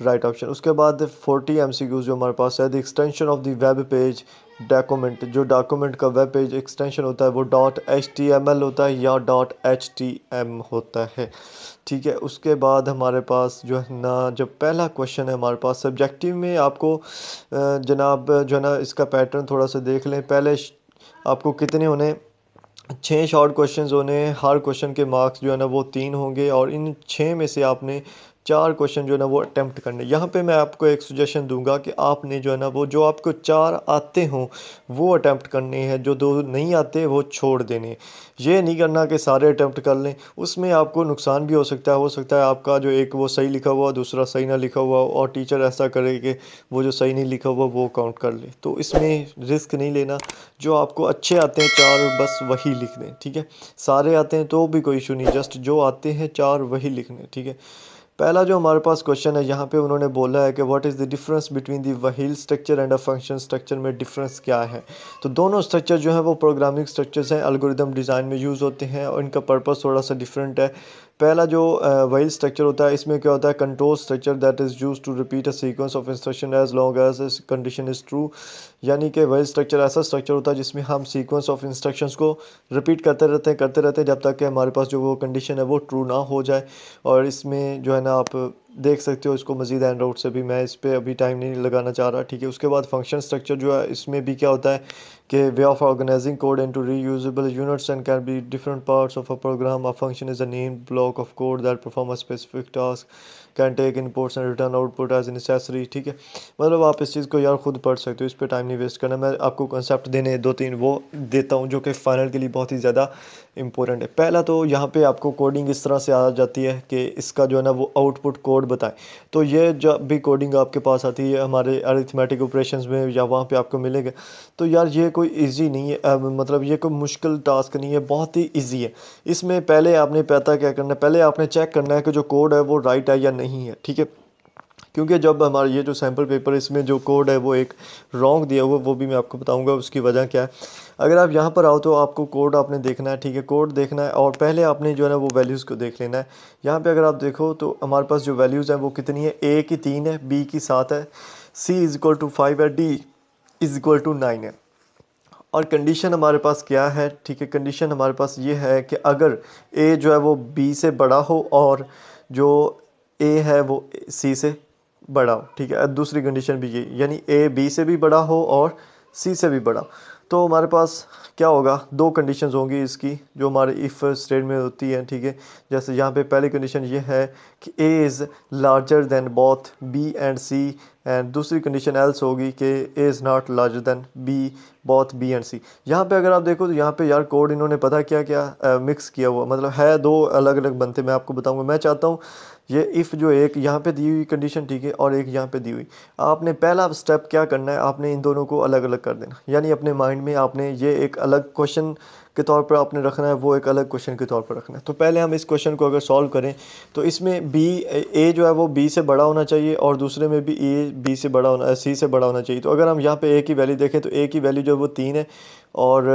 राइट ऑप्शन। उसके बाद 40 एमसीक्यूज जो हमारे पास है, the extension of the web page document. जो डॉक्यूमेंट का वेब पेज एक्सटेंशन होता है वो dot H T M L होता है या डॉट एच टी एम होता है, ठीक है। उसके बाद हमारे पास जो है ना, जब पहला क्वेश्चन है हमारे पास सब्जेक्टिव में, आपको जनाब जो है ना इसका पैटर्न थोड़ा सा देख लें। पहले आपको कितने होने, 6 शॉर्ट क्वेश्चंस होने, हर क्वेश्चन के मार्क्स जो है ना वो 3 होंगे, और इन 6 में से आपने 4 क्वेश्चन जो है ना वो अटेम्प्ट करने। यहाँ पे मैं आपको एक सुजेशन दूंगा कि आपने जो है ना वो जो आपको 4 आते हों वो अटेम्प्ट करने हैं, जो 2 नहीं आते वो छोड़ देने। ये नहीं करना कि सारे अटेम्प्ट कर लें, उसमें आपको नुकसान भी हो सकता है आपका जो एक वो सही लिखा हुआ दूसरा सही ना लिखा हुआ, और टीचर ऐसा करे कि वो जो सही नहीं लिखा हुआ वो काउंट कर ले। तो इसमें रिस्क नहीं लेना। जो आपको अच्छे आते हैं 4 बस वही लिख दें, ठीक है। सारे आते हैं तो भी कोई इशू नहीं, जस्ट जो आते हैं 4 वही लिखने, ठीक है। पहला जो हमारे पास क्वेश्चन है यहाँ पे उन्होंने बोला है कि what is the difference between the wheel structure and a function structure, में डिफरेंस क्या है। तो दोनों स्ट्रक्चर जो है वो प्रोग्रामिंग स्ट्रक्चर्स हैं, एल्गोरिदम डिज़ाइन में यूज़ होते हैं, और इनका पर्पस थोड़ा सा डिफरेंट है। पहला जो व्हील स्ट्रक्चर होता है इसमें क्या होता है, control structure that is use to repeat a sequence of instruction as long as condition is true. यानी कि व्हील स्ट्रक्चर ऐसा स्ट्रक्चर होता है जिसमें हम सीक्वेंस ऑफ इंस्ट्रक्शंस को रिपीट करते रहते हैं जब तक कि हमारे पास जो वो कंडीशन है वो ट्रू ना हो जाए। और इसमें जो है ना आप देख सकते हो इसको मज़ीद एंड आउट से भी, मैं इस पर अभी टाइम नहीं लगाना चाह रहा, ठीक है। उसके बाद फंक्शन स्ट्रक्चर जो है इसमें भी क्या होता है कि way of organizing code into reusable units and can be different parts of a program. A function is a name block of code that perform a specific task, can take inputs and return output as necessary, ठीक है। मतलब आप इस चीज़ को यार खुद पढ़ सकते हो, इस पर टाइम नहीं वेस्ट करना। मैं आपको कंसेप्ट देने 2 3 वो देता हूँ जो कि फ़ाइनल के लिए बहुत ही ज़्यादा इंपॉर्टेंट है। पहला तो यहाँ पे आपको कोडिंग इस तरह से आ जाती है कि इसका जो है ना वो आउटपुट कोड बताएं। तो ये जब भी कोडिंग आपके पास आती है हमारे अरिथमेटिक ऑपरेशंस में या वहाँ पे आपको मिलेगा, तो यार ये कोई इजी नहीं है, मतलब ये कोई मुश्किल टास्क नहीं है, बहुत ही इजी है। इसमें पहले आपने पता क्या करना है, पहले आपने चेक करना है कि जो कोड है वो राइट है या नहीं है, ठीक है। क्योंकि जब हमारा ये जो सैम्पल पेपर इसमें जो कोड है वो एक रॉन्ग दिया हुआ, वो भी मैं आपको बताऊंगा उसकी वजह क्या है। अगर आप यहाँ पर आओ तो आपको कोड आपने देखना है, ठीक है। कोड देखना है और पहले आपने जो है ना वो वैल्यूज़ को देख लेना है। यहाँ पे अगर आप देखो तो हमारे पास जो वैल्यूज़ हैं वो कितनी है, ए की 3 है, बी की 7 है, सी इज़ इक्वल टू 5 है, डी इज़ इक्वल टू 9 है। और कंडीशन हमारे पास क्या है, ठीक है। कंडीशन हमारे पास ये है कि अगर ए जो है वो बी से बड़ा हो और जो ए है वो सी से बड़ा हो, ठीक है। दूसरी कंडीशन भी ये, यानी ए बी से भी बड़ा हो और सी से भी बड़ा। तो हमारे पास क्या होगा, 2 कंडीशंस होंगी इसकी जो हमारे इफ़ स्टेट में होती है, ठीक है। जैसे यहाँ पे पहली कंडीशन ये है कि A is larger than both B and C, and दूसरी कंडीशन एल्स होगी कि A is not larger than B both B and C. यहाँ पे अगर आप देखो तो यहाँ पे यार कोड इन्होंने पता क्या क्या मिक्स किया हुआ, मतलब है 2 अलग अलग बनते, मैं आपको बताऊंगा। मैं चाहता हूँ ये इफ़ जो एक यहाँ पे दी हुई कंडीशन, ठीक है, और एक यहाँ पे दी हुई, आपने पहला स्टेप क्या करना है, आपने इन दोनों को अलग अलग कर देना। यानी अपने माइंड में आपने ये एक अलग क्वेश्चन के तौर पर आपने रखना है, वो एक अलग क्वेश्चन के तौर पर रखना है। तो पहले हम इस क्वेश्चन को अगर सॉल्व करें तो इसमें बी ए जो है वो बी से बड़ा होना चाहिए और दूसरे में भी ए बी से बड़ा होना, सी से बड़ा होना चाहिए। तो अगर हम यहाँ पे ए की वैल्यू देखें तो ए की वैल्यू जो है वो 3 है और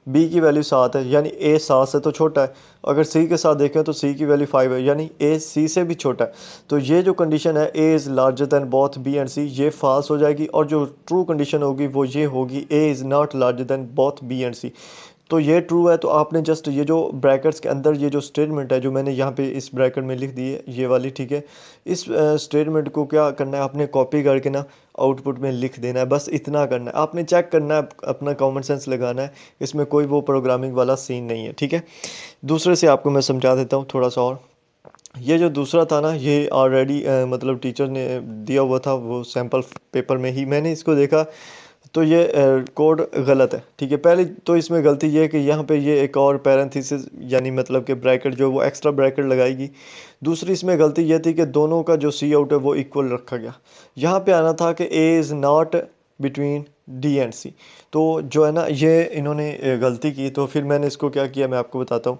बी की वैल्यू 7 है, यानी ए 7 से तो छोटा है। अगर सी के साथ देखें तो सी की वैल्यू 5 है, यानी ए सी से भी छोटा है। तो ये जो कंडीशन है A is larger than both B and C, ये फॉल्स हो जाएगी। और जो ट्रू कंडीशन होगी वो ये होगी A is not larger than both B and C. तो ये ट्रू है। तो आपने जस्ट ये जो ब्रैकेट्स के अंदर ये जो स्टेटमेंट है जो मैंने यहाँ पे इस ब्रैकेट में लिख दी है ये वाली, ठीक है, इस स्टेटमेंट को क्या करना है, आपने कॉपी करके ना आउटपुट में लिख देना है। बस इतना करना है, आपने चेक करना है, अपना कॉमन सेंस लगाना है, इसमें कोई वो प्रोग्रामिंग वाला सीन नहीं है, ठीक है। दूसरे से आपको मैं समझा देता हूँ थोड़ा सा और। ये जो दूसरा था ना, ये ऑलरेडी मतलब टीचर ने दिया हुआ था, वो सैम्पल पेपर में ही मैंने इसको देखा। तो ये कोड गलत है, ठीक है। पहले तो इसमें गलती ये है कि यहाँ पे ये एक और पैरेंथेसिस यानी मतलब कि ब्रैकेट जो वो एक्स्ट्रा ब्रैकेट लगाएगी। दूसरी इसमें गलती ये थी कि दोनों का जो सी आउट है वो इक्वल रखा गया। यहाँ पे आना था कि A is not between D and C. तो जो है ना ये इन्होंने गलती की। तो फिर मैंने इसको क्या किया मैं आपको बताता हूँ।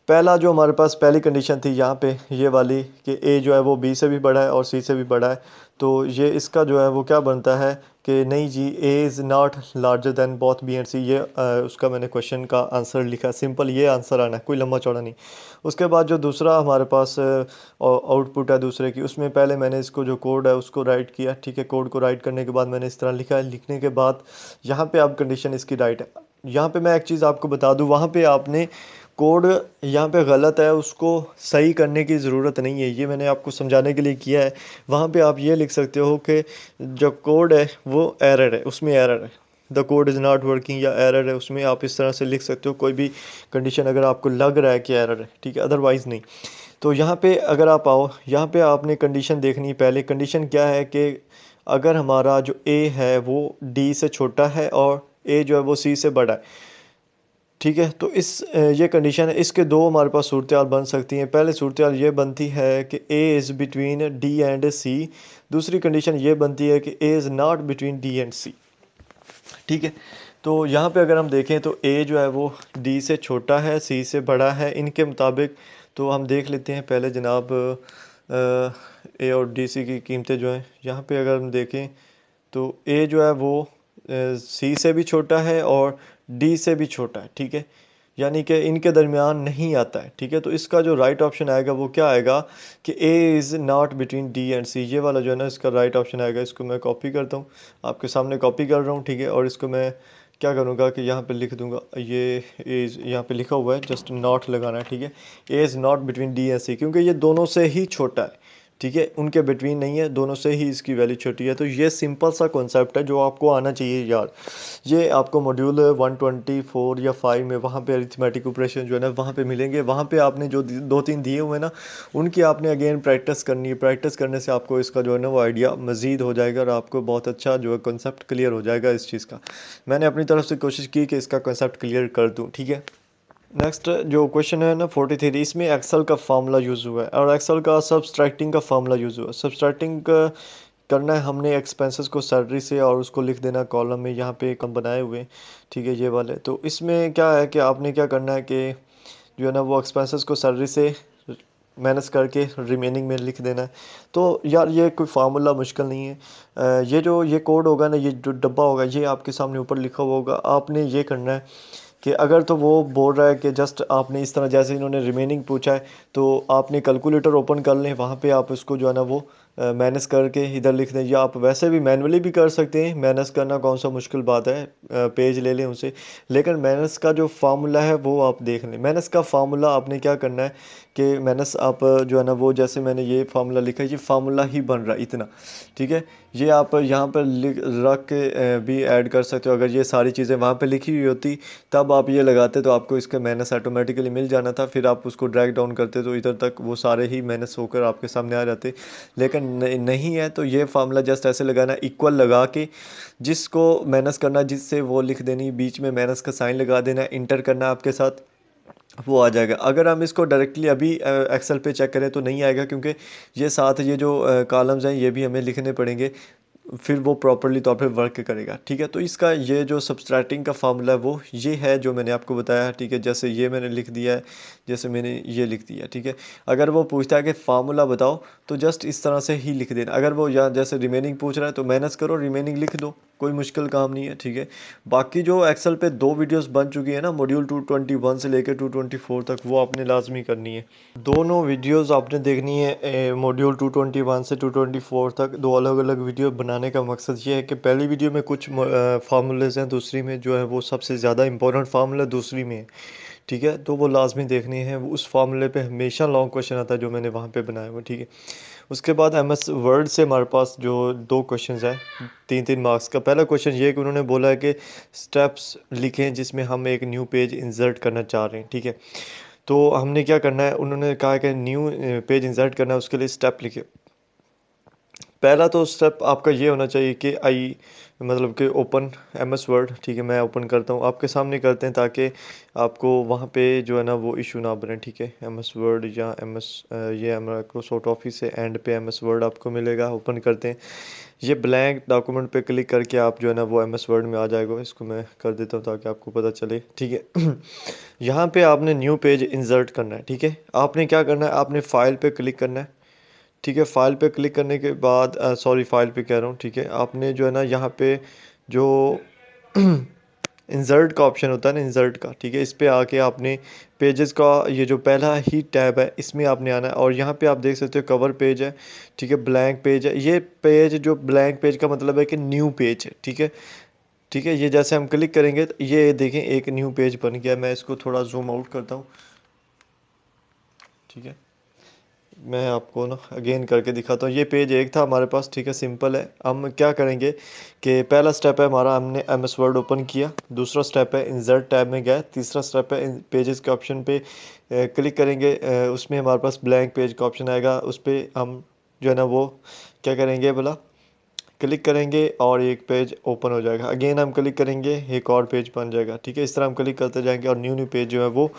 पहला जो हमारे पास पहली कंडीशन थी यहाँ पे ये वाली कि ए जो है वो बी से भी बड़ा है और सी से भी बड़ा है। तो ये इसका जो है वो क्या बनता है कि नहीं जी, A is not larger than both B and C. ये उसका मैंने क्वेश्चन का आंसर लिखा, सिंपल ये आंसर आना है, कोई लंबा चौड़ा नहीं। उसके बाद जो दूसरा हमारे पास आउटपुट है दूसरे की, उसमें पहले मैंने इसको जो कोड है उसको राइट किया, ठीक है। कोड को राइट करने के बाद मैंने इस तरह लिखा है। लिखने के बाद यहाँ पे अब कंडीशन इसकी राइट है। यहाँ पे मैं एक चीज़ आपको बता दूँ, वहाँ पे आपने कोड यहाँ पे गलत है उसको सही करने की ज़रूरत नहीं है, ये मैंने आपको समझाने के लिए किया है। वहाँ पे आप ये लिख सकते हो कि जो कोड है वो एरर है, उसमें एरर है, the code is not working, या एरर है उसमें, आप इस तरह से लिख सकते हो कोई भी कंडीशन अगर आपको लग रहा है कि एरर है, ठीक है, अदरवाइज़ नहीं। तो यहाँ पे अगर आप आओ, यहाँ पे आपने कंडीशन देखनी है। पहले कंडीशन क्या है कि अगर हमारा जो ए है वो डी से छोटा है और ए जो है वो सी से बड़ा है, ठीक है। तो इस ये कंडीशन है। इसके दो हमारे पास सूरत हाल बन सकती हैं। पहले सूरत हाल ये बनती है कि A is between D and C. दूसरी कंडीशन ये बनती है कि A is not between D and C, ठीक है। तो यहाँ पे अगर हम देखें तो ए जो है वो डी से छोटा है, सी से बड़ा है इनके मुताबिक। तो हम देख लेते हैं पहले जनाब ए और डी सी की कीमतें जो हैं। यहाँ पे अगर हम देखें तो ए जो है वो सी से भी छोटा है और डी से भी छोटा है, ठीक है, यानी कि इनके दरमियान नहीं आता है, ठीक है। तो इसका जो राइट ऑप्शन आएगा वो क्या आएगा कि A is not between D and C, ये वाला जो है ना इसका राइट ऑप्शन आएगा। इसको मैं कॉपी करता हूँ, आपके सामने कॉपी कर रहा हूँ, ठीक है। और इसको मैं क्या करूँगा कि यहाँ पे लिख दूँगा, ये इज़ यहाँ पे लिखा हुआ है, जस्ट नॉट लगाना है, ठीक है। A is not between D and C, क्योंकि ये दोनों से ही छोटा है, ठीक है, उनके बिटवीन नहीं है, दोनों से ही इसकी वैल्यू छोटी है। तो ये सिंपल सा कॉन्सेप्ट है जो आपको आना चाहिए यार। ये आपको मॉड्यूल 124 या 5 में वहाँ पे अरिथमेटिक ऑपरेशन जो है ना वहाँ पे मिलेंगे। वहाँ पे आपने जो दो तीन दिए हुए हैं ना उनकी आपने अगेन प्रैक्टिस करनी है। प्रैक्टिस करने से आपको इसका जो है ना वो आइडिया मज़ीद हो जाएगा और आपको बहुत अच्छा जो है कॉन्सेप्ट क्लियर हो जाएगा इस चीज़ का। मैंने अपनी तरफ से कोशिश की कि इसका कॉन्सेप्ट क्लियर कर दूँ, ठीक है। नेक्स्ट जो क्वेश्चन है ना 43, इसमें एक्सेल का फार्मूला यूज़ हुआ है और एक्सेल का सब्सट्रैक्टिंग का फार्मूला यूज़ हुआ है। सब्सट्रैक्टिंग करना है हमने एक्सपेंसेस को सैलरी से और उसको लिख देना कॉलम में, यहाँ पे कम बनाए हुए हैं, ठीक है, ये वाले। तो इसमें क्या है कि आपने क्या करना है कि जो है ना वो एक्सपेंसेस को सैलरी से माइनस करके रिमेनिंग में लिख देना है। तो यार ये कोई फार्मूला मुश्किल नहीं है। ये कोड होगा ना, ये जो डब्बा होगा ये आपके सामने ऊपर लिखा हुआ होगा। आपने ये करना है कि अगर तो वो बोल रहा है कि जस्ट आपने इस तरह जैसे इन्होंने रिमेनिंग पूछा है तो आपने कैलकुलेटर ओपन कर लें, वहाँ पे आप उसको जो है ना वो माइनस करके इधर लिख दें, या आप वैसे भी मैनुअली भी कर सकते हैं। माइनस करना कौन सा मुश्किल बात है, पेज ले लें उसे। लेकिन माइनस का जो फार्मूला है वो आप देख लें। माइनस का फार्मूला आपने क्या करना है कि माइनस आप जो है ना वो जैसे मैंने ये फार्मूला लिखा है ये फार्मूला ही बन रहा है इतना, ठीक है। ये आप यहाँ पर लिख रख के भी ऐड कर सकते हो। अगर ये सारी चीज़ें वहाँ पे लिखी हुई होती तब आप ये लगाते तो आपको इसका माइनस ऑटोमेटिकली मिल जाना था। फिर आप उसको ड्रैग डाउन करते तो इधर तक वो सारे ही माइनस होकर आपके सामने आ जाते। लेकिन नहीं है तो ये फार्मूला जस्ट ऐसे लगाना, इक्वल लगा के जिसको माइनस करना जिससे वो लिख देनी, बीच में माइनस का साइन लगा देना, इंटर करना आपके साथ, वो आ जाएगा। अगर हम इसको डायरेक्टली अभी एक्सेल पे चेक करें तो नहीं आएगा, क्योंकि ये साथ ये जो कॉलम्स हैं ये भी हमें लिखने पड़ेंगे। फिर वो प्रॉपरली तौर पे वर्क करेगा। ठीक है, तो इसका ये जो सबट्रैक्टिंग का फार्मूला है वो ये है जो मैंने आपको बताया। ठीक है, जैसे ये मैंने लिख दिया है, जैसे मैंने ये लिख दिया। ठीक है, अगर वो पूछता है कि फार्मूला बताओ तो जस्ट इस तरह से ही लिख देना। अगर वो या जैसे रिमेनिंग पूछ रहा है तो माइनस करो, रिमेनिंग लिख दो, कोई मुश्किल काम नहीं है। ठीक है, बाकी जो एक्सेल पे 2 वीडियोस बन चुकी है ना, मॉड्यूल 221 से लेकर 224 तक, वो आपने लाजमी करनी है। दोनों वीडियोस आपने देखनी है मॉड्यूल 221 से 224 तक। दो अलग अलग वीडियो बनाने का मकसद ये है कि पहली वीडियो में कुछ फार्मूलेज हैं, दूसरी में जो है वो सबसे ज़्यादा इंपॉर्टेंट फार्मूला दूसरी में है। ठीक है, तो वो लाजमी देखनी है। उस फार्मूले पे हमेशा लॉन्ग क्वेश्चन आता है जो मैंने वहाँ पे बनाया हुआ। ठीक है, उसके बाद एमएस वर्ड से हमारे पास जो 2 क्वेश्चंस हैं 3-3 मार्क्स का। पहला क्वेश्चन ये है कि उन्होंने बोला है कि स्टेप्स लिखें जिसमें हम एक न्यू पेज इंसर्ट करना चाह रहे हैं। ठीक है, तो हमने क्या करना है, उन्होंने कहा कि न्यू पेज इंसर्ट करना है, उसके लिए स्टेप लिखे। पहला तो स्टेप आपका ये होना चाहिए कि आई मतलब कि ओपन एमएस वर्ड। ठीक है, मैं ओपन करता हूँ, आपके सामने करते हैं ताकि आपको वहाँ पे जो है ना वो इशू ना बने। ठीक है, एमएस वर्ड या एमएस ये माइक्रोसॉफ्ट ऑफिस से एंड पे एमएस वर्ड आपको मिलेगा। ओपन करते हैं, ये ब्लैंक डॉक्यूमेंट पे क्लिक करके आप जो है ना वो एमएस वर्ड में आ जाएगा। इसको मैं कर देता हूँ ताकि आपको पता चले। ठीक है, यहाँ पे आपने न्यू पेज इंसर्ट करना है। ठीक है, आपने क्या करना है, आपने फाइल पे क्लिक करना है। ठीक है, फाइल पे क्लिक करने के बाद सॉरी फाइल पे कह रहा हूँ। ठीक है, आपने जो है ना यहाँ पे जो इंसर्ट का ऑप्शन होता है ना, इंसर्ट का। ठीक है, इस पे आके आपने पेजेस का ये जो पहला ही टैब है इसमें आपने आना है, और यहाँ पे आप देख सकते हो कवर पेज है। ठीक है, ब्लैंक पेज है। ये पेज जो ब्लैंक पेज का मतलब है कि न्यू पेज है। ठीक है, ठीक है, ये जैसे हम क्लिक करेंगे तो ये देखें एक न्यू पेज बन गया। मैं इसको थोड़ा जूम आउट करता हूँ। ठीक है, मैं आपको ना अगेन करके दिखाता हूँ। ये पेज एक था हमारे पास। ठीक है, सिंपल है। हम क्या करेंगे कि पहला स्टेप है हमारा, हमने एमएस वर्ड ओपन किया। दूसरा स्टेप है इंसर्ट टैब में गए। तीसरा स्टेप है पेजेस के ऑप्शन पे क्लिक करेंगे। उसमें हमारे पास ब्लैंक पेज का ऑप्शन आएगा, उस पर हम जो है ना वो क्या करेंगे बोला, क्लिक करेंगे और एक पेज ओपन हो जाएगा। अगेन हम क्लिक करेंगे, एक और पेज बन जाएगा। ठीक है, इस तरह हम क्लिक करते जाएंगे और न्यू न्यू पेज जो है वो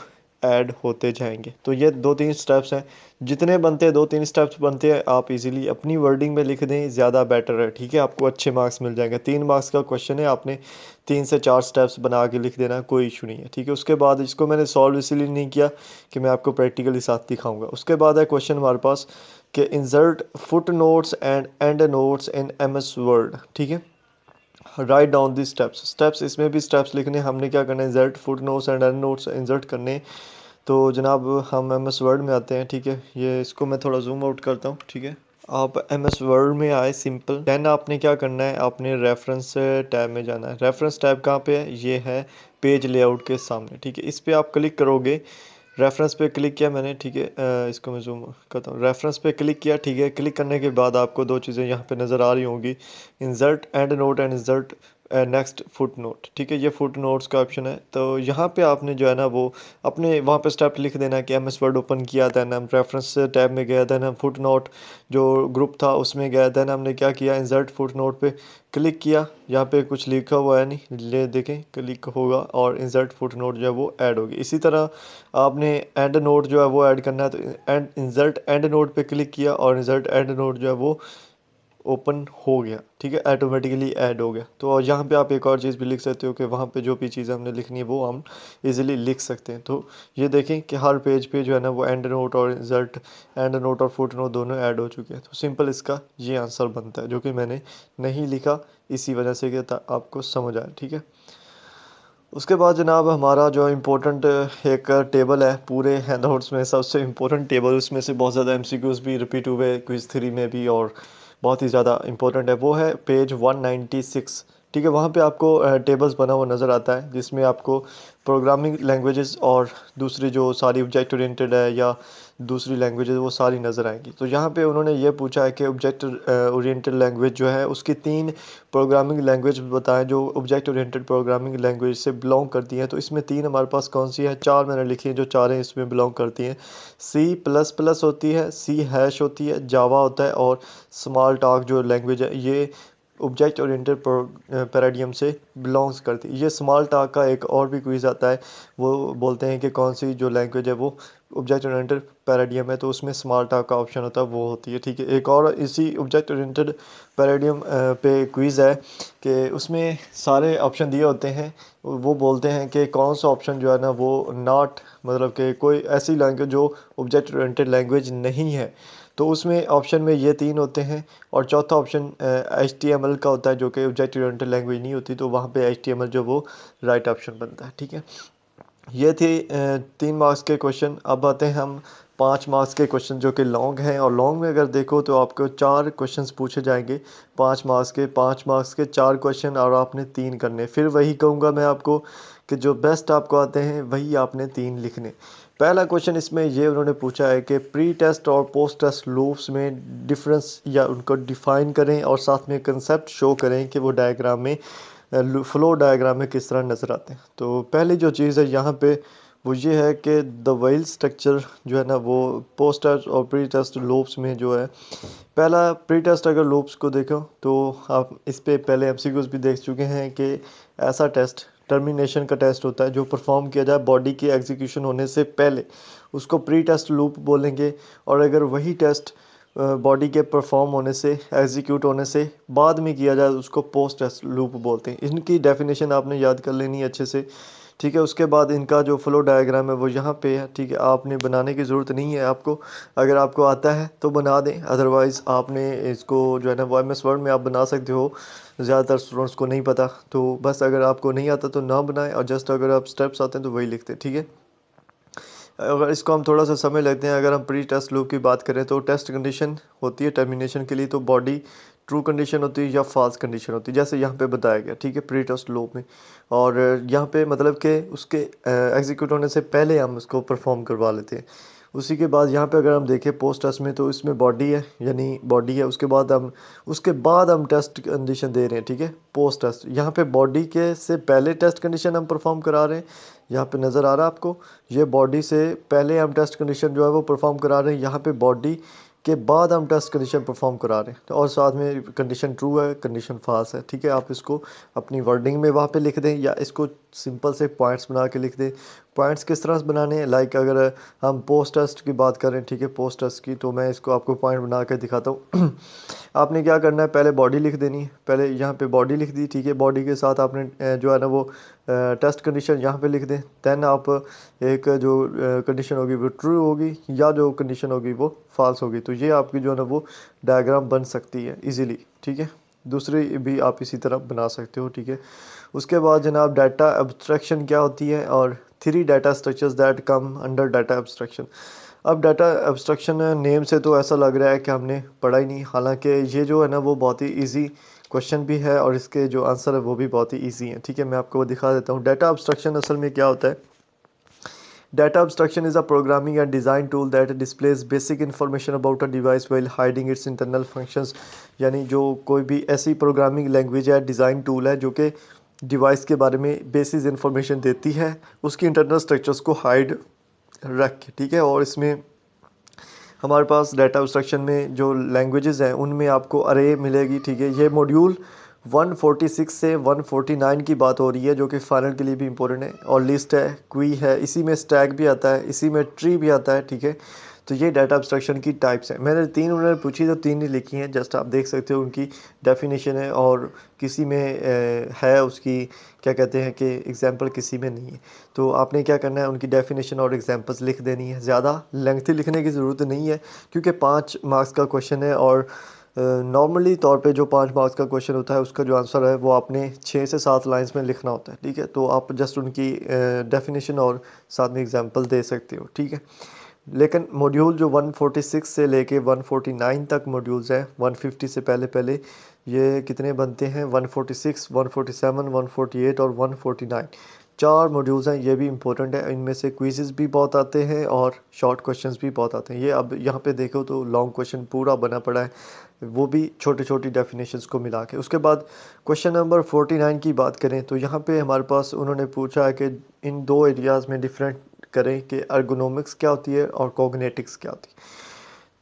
ऐड होते जाएंगे। तो ये 2-3 स्टेप्स हैं, जितने बनते हैं 2-3 स्टेप्स बनते हैं, आप इजीली अपनी वर्डिंग में लिख दें, ज़्यादा बेटर है। ठीक है, आपको अच्छे मार्क्स मिल जाएंगे। 3 मार्क्स का क्वेश्चन है, आपने 3 से 4 स्टेप्स बना के लिख देना, कोई इशू नहीं है। ठीक है, उसके बाद इसको मैंने सॉल्व इसलिए नहीं किया कि मैं आपको प्रैक्टिकली साथ दिखाऊंगा। उसके बाद है क्वेश्चन हमारे पास कि insert foot notes and and notes in MS word. ठीक है, write down the steps. Steps इसमें भी स्टेप्स लिखने, हमने क्या करना है, insert foot notes and and notes insert करने। तो जनाब हम एमएस वर्ड में आते हैं। ठीक है, ये इसको मैं थोड़ा जूम आउट करता हूँ। ठीक है, आप एमएस वर्ड में आए, सिंपल। देन आपने क्या करना है, आपने रेफरेंस टैब में जाना है। रेफरेंस टैब कहाँ पे है, ये है पेज लेआउट के सामने। ठीक है, इस पे आप क्लिक करोगे। रेफरेंस पे क्लिक किया मैंने। ठीक है, इसको मैं जूम करता हूँ। रेफरेंस पे क्लिक किया। ठीक है, क्लिक करने के बाद आपको 2 चीज़ें यहाँ पे नज़र आ रही होंगी, insert and note and insert next foot note. ठीक है, ये फुट नोट्स का ऑप्शन है। तो यहाँ पे आपने जो है ना वो अपने वहाँ पे स्टेप लिख देना है कि एमएस वर्ड ओपन किया, दैन हम रेफरेंस टैब में गया, दैन हम फुट नोट जो ग्रुप था उसमें गया, दैन हमने क्या किया, इंसर्ट फुट नोट पे क्लिक किया। यहाँ पे कुछ लिखा हुआ है नहीं, ले देखें, क्लिक होगा और इंसर्ट फुट नोट जो है वो ऐड होगी। इसी तरह आपने एंड नोट जो है वो ऐड करना है, तो एंड इंसर्ट एंड नोट पे क्लिक किया और इंसर्ट एंड नोट जो है वो ओपन हो गया। ठीक है, ऑटोमेटिकली ऐड हो गया। तो और यहाँ पे आप एक और चीज़ भी लिख सकते हो कि वहाँ पे जो भी चीज़ें हमने लिखनी है वो हम इजीली लिख सकते हैं। तो ये देखें कि हर पेज पे जो है ना वो एंड नोट और इंसर्ट एंड नोट और फुट नोट दोनों ऐड हो चुके हैं। तो सिंपल इसका ये आंसर बनता है, जो कि मैंने नहीं लिखा इसी वजह से कि आपको समझ आए। ठीक है, उसके बाद जनाब हमारा जो इम्पोर्टेंट एक टेबल है पूरे हैंडआउट्स में, सबसे इम्पोर्टेंट टेबल, उसमें से बहुत ज़्यादा एमसीक्यूज़ भी रिपीट हुए क्विज़ 3 में भी, और बहुत ही ज़्यादा इम्पोर्टेंट है, वो है पेज 196। ठीक है, वहाँ पे आपको टेबल्स बना हुआ नज़र आता है, जिसमें आपको प्रोग्रामिंग लैंग्वेजेस और दूसरी जो सारी ऑब्जेक्ट ओरिएंटेड है या दूसरी लैंग्वेजेस वो सारी नज़र आएंगी। तो यहाँ पे उन्होंने ये पूछा है कि ऑब्जेक्ट ओरिएंटेड लैंग्वेज जो है उसकी 3 प्रोग्रामिंग लैंग्वेज बताएं जो ऑब्जेक्ट ओरिएंटेड प्रोग्रामिंग लैंग्वेज से बिलोंग करती हैं। तो इसमें 3 हमारे पास कौन सी है, 4 मैंने लिखी है जो चारें इसमें बिलोंग करती हैं। सी प्लस प्लस होती है, सी हैश होती है, जावा होता है, और स्मॉल टॉक जो लैंग्वेज है ये ऑब्जेक्ट ओरिएंटेड पैराडियम से बिलोंग्स करती है। ये स्मॉल टॉक का एक और भी क्विज़ आता है, वो बोलते हैं कि कौन सी जो लैंग्वेज है वो ऑब्जेक्ट ओरिएंटेड पैराडियम है, तो उसमें स्मॉल टॉक का ऑप्शन होता है, वो होती है। ठीक है, एक और इसी ऑब्जेक्ट ओरिएंटेड पैराडियम पे क्विज़ है कि उसमें सारे ऑप्शन दिए होते हैं, वो बोलते हैं कि कौन सा ऑप्शन जो है ना वो नॉट, मतलब कि कोई ऐसी लैंग्वेज जो ऑब्जेक्ट ओरिएंटेड लैंग्वेज नहीं है, तो उसमें ऑप्शन में ये तीन होते हैं। और चौथा ऑप्शन HTML का होता है जो कि ऑब्जेक्ट ओरिएंटेड लैंग्वेज नहीं होती, तो वहाँ पे HTML जो वो राइट ऑप्शन बनता है। ठीक है, ये थे 3 मार्क्स के क्वेश्चन। अब आते हैं हम 5 मार्क्स के क्वेश्चन जो कि लॉन्ग हैं, और लॉन्ग में अगर देखो तो आपको 4 क्वेश्चंस पूछे जाएंगे 5 मार्क्स के। 5 मार्क्स के 4 क्वेश्चन और आपने 3 करने। फिर वही कहूँगा मैं आपको कि जो बेस्ट आपको आते हैं वही आपने 3 लिखने। पहला क्वेश्चन इसमें ये उन्होंने पूछा है कि प्री टेस्ट और पोस्ट टेस्ट लूप्स में डिफरेंस या उनको डिफ़ाइन करें और साथ में कंसेप्ट शो करें कि वो डायग्राम में फ्लो डायग्राम में किस तरह नज़र आते हैं। तो पहली जो चीज़ है यहाँ पे वो ये है कि द वाइल स्ट्रक्चर जो है ना वो पोस्ट टेस्ट और प्री टेस्ट लूप्स में जो है, पहला प्री टेस्ट अगर लूप्स को देखो तो आप इस पे पहले MCQs भी देख चुके हैं कि ऐसा टेस्ट टर्मिनेशन का टेस्ट होता है जो परफॉर्म किया जाए बॉडी के एग्जीक्यूशन होने से पहले, उसको प्री टेस्ट लूप बोलेंगे। और अगर वही टेस्ट बॉडी के परफॉर्म होने से, एग्जीक्यूट होने से बाद में किया जाए, उसको पोस्ट टेस्ट लूप बोलते हैं। इनकी डेफिनेशन आपने याद कर लेनी है अच्छे से। ठीक है, उसके बाद इनका जो फ्लो डायग्राम है वो यहाँ पे है। ठीक है, आपने बनाने की ज़रूरत नहीं है आपको, अगर आपको आता है तो बना दें, अदरवाइज़ आपने इसको जो है ना वो MS वर्ड में आप बना सकते हो। ज़्यादातर स्टूडेंट्स को नहीं पता, तो बस अगर आपको नहीं आता तो ना बनाएं, और जस्ट अगर आप स्टेप्स आते हैं तो वही लिखते हैं। ठीक है, अगर इसको हम थोड़ा सा समय लेते हैं, अगर हम प्री टेस्ट लूप की बात करें तो टेस्ट कंडीशन होती है टर्मिनेशन के लिए, तो बॉडी ट्रू कंडीशन होती है या फॉल्स कंडीशन होती है, जैसे यहाँ पे बताया गया। ठीक है, प्री टेस्ट लूप में, और यहाँ पे मतलब कि उसके एग्जीक्यूट होने से पहले हम उसको परफॉर्म करवा लेते हैं। उसी के बाद यहाँ पे अगर हम देखें पोस्ट टेस्ट में, तो इसमें बॉडी है, यानी बॉडी है, उसके बाद हम टेस्ट कंडीशन दे रहे हैं। ठीक है, पोस्ट टेस्ट यहाँ पे बॉडी के से पहले टेस्ट कंडीशन हम परफॉर्म करा रहे हैं। यहाँ पे नज़र आ रहा है आपको, ये बॉडी से पहले हम टेस्ट कंडीशन जो है वो परफॉर्म करा रहे हैं, यहाँ पे बॉडी के बाद हम टेस्ट कंडीशन परफॉर्म करा रहे हैं, तो और साथ में कंडीशन ट्रू है, कंडीशन फॉल्स है। ठीक है, आप इसको अपनी वर्डिंग में वहाँ पे लिख दें, या इसको सिंपल से पॉइंट्स बना के लिख दें। पॉइंट्स किस तरह से बनाने हैं, लाइक अगर हम पोस्ट टेस्ट की बात करें, ठीक है, पोस्ट टेस्ट की, तो मैं इसको आपको पॉइंट बना के दिखाता हूँ। आपने क्या करना है, पहले बॉडी लिख देनी है, पहले यहाँ पे बॉडी लिख दी। ठीक है, बॉडी के साथ आपने जो है ना वो टेस्ट कंडीशन यहाँ पे लिख दें। दैन आप एक जो कंडीशन होगी वो ट्रू होगी, या जो कंडीशन होगी वो फॉल्स होगी, तो ये आपकी जो है ना वो डायग्राम बन सकती है इजीली। ठीक है, दूसरी भी आप इसी तरह बना सकते हो। ठीक है, उसके बाद जनाब डाटा एब्स्ट्रैक्शन क्या होती है, और 3 data structures that come under data abstraction. अब डाटा एब्स्ट्रैक्शन नेम से तो ऐसा लग रहा है कि हमने पढ़ा ही नहीं, हालांकि ये जो है ना वो बहुत ही इजी क्वेश्चन भी है, और इसके जो आंसर है वो भी बहुत ही इजी है। ठीक है, मैं आपको वो दिखा देता हूँ। डाटा एब्स्ट्रैक्शन असल में क्या होता है, data abstraction is a programming and design tool that displays basic information about a device while hiding it's internal functions. यानी जो कोई भी ऐसी प्रोग्रामिंग लैंग्वेज है, डिज़ाइन टूल है, जो कि डिवाइस के बारे में बेसिक इन्फॉर्मेशन देती है, उसकी इंटरनल स्ट्रक्चर्स को हाइड रख के। ठीक है, और इसमें हमारे पास डाटा एब्स्ट्रैक्शन में जो लैंग्वेजेस हैं उनमें आपको अरे मिलेगी। ठीक है, ये मॉड्यूल 146 से 149 की बात हो रही है, जो कि फाइनल के लिए भी इंपॉर्टेंट है। और लिस्ट है, क्वी है, इसी में स्टैक भी आता है, इसी में ट्री भी आता है। ठीक है, तो ये डाटा एब्स्ट्रैक्शन की टाइप्स हैं। मैंने 3 उन्होंने पूछी तो 3 ही लिखी हैं, जस्ट आप देख सकते हो उनकी डेफिनेशन है, और किसी में है उसकी क्या कहते हैं कि एग्जांपल, किसी में नहीं है। तो आपने क्या करना है, उनकी डेफिनेशन और एग्जांपल्स लिख देनी है। ज़्यादा लेंथी लिखने की ज़रूरत नहीं है, क्योंकि 5 मार्क्स का क्वेश्चन है, और नॉर्मली तौर पे जो 5 मार्क्स का क्वेश्चन होता है उसका जो आंसर है वो आपने 6 से 7 लाइंस में लिखना होता है। ठीक है, तो आप जस्ट उनकी डेफिनेशन और साथ में एग्जांपल दे सकते हो। ठीक है, लेकिन मॉड्यूल जो 146 से लेके 149 तक मॉड्यूल्स हैं, 150 से पहले पहले ये कितने बनते हैं, 146, 147, 148 और 149, 4 मॉड्यूल्स हैं। ये भी इंपॉर्टेंट है, इनमें से क्विज़ेस भी बहुत आते हैं और शॉर्ट क्वेश्चंस भी बहुत आते हैं। ये अब यहाँ पे देखो तो लॉन्ग क्वेश्चन पूरा बना पड़ा है, वो भी छोटी छोटी डेफिनेशंस को मिला के। उसके बाद क्वेश्चन नंबर 49 की बात करें तो यहाँ पे हमारे पास उन्होंने पूछा है कि इन 2 एरियाज़ में डिफरेंट करें कि अर्गोनॉमिक्स क्या होती है और कॉग्निटिक्स क्या होती है।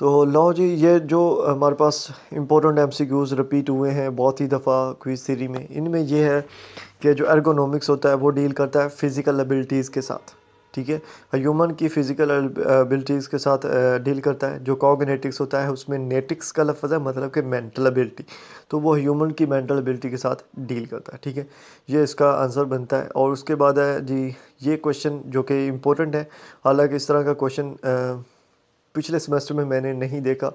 तो लो जी, ये जो हमारे पास इम्पोर्टेंट एमसीक्यूज़ रिपीट हुए हैं बहुत ही दफ़ा क्विज़ थ्योरी में, इनमें ये है कि जो एर्गोनॉमिक्स होता है वो डील करता है फिज़िकल एबिलिटीज़ के साथ, ठीक है। ह्यूमन की फ़िज़िकल एबिलिटीज़ के साथ डील करता है। जो कॉग्निटिक्स होता है उसमें नेटिक्स का लफ्ज़ है, मतलब कि मेंटल एबिलिटी, तो वो ह्यूमन की मेंटल एबिलिटी के साथ डील करता है, ठीक है। ये इसका आंसर बनता है। और उसके बाद है जी ये क्वेश्चन जो कि इम्पोर्टेंट है, हालांकि इस तरह का क्वेश्चन पिछले सेमेस्टर में मैंने नहीं देखा।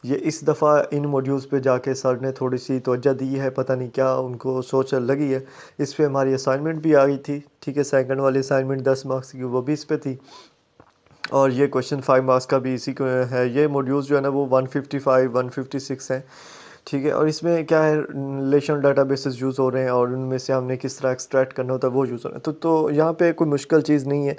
ये इस दफ़ा इन मॉड्यूल्स पे जाके सर ने थोड़ी सी तवज्जो दी है, पता नहीं क्या उनको सोच लगी है। इस पे हमारी असाइनमेंट भी आ गई थी, ठीक है। सेकंड वाली असाइनमेंट 10 मार्क्स की वो भी इस पे थी, और ये क्वेश्चन 5 मार्क्स का भी इसी को है। ये मॉड्यूल्स जो है ना वो 155 156 हैं, ठीक है। और इसमें क्या है, रिलेशनल डाटाबेसेस यूज़ हो रहे हैं और उनमें से हमने किस तरह एक्सट्रैक्ट करना होता है वो यूज़ हो रहा है। तो यहाँ पे कोई मुश्किल चीज़ नहीं है,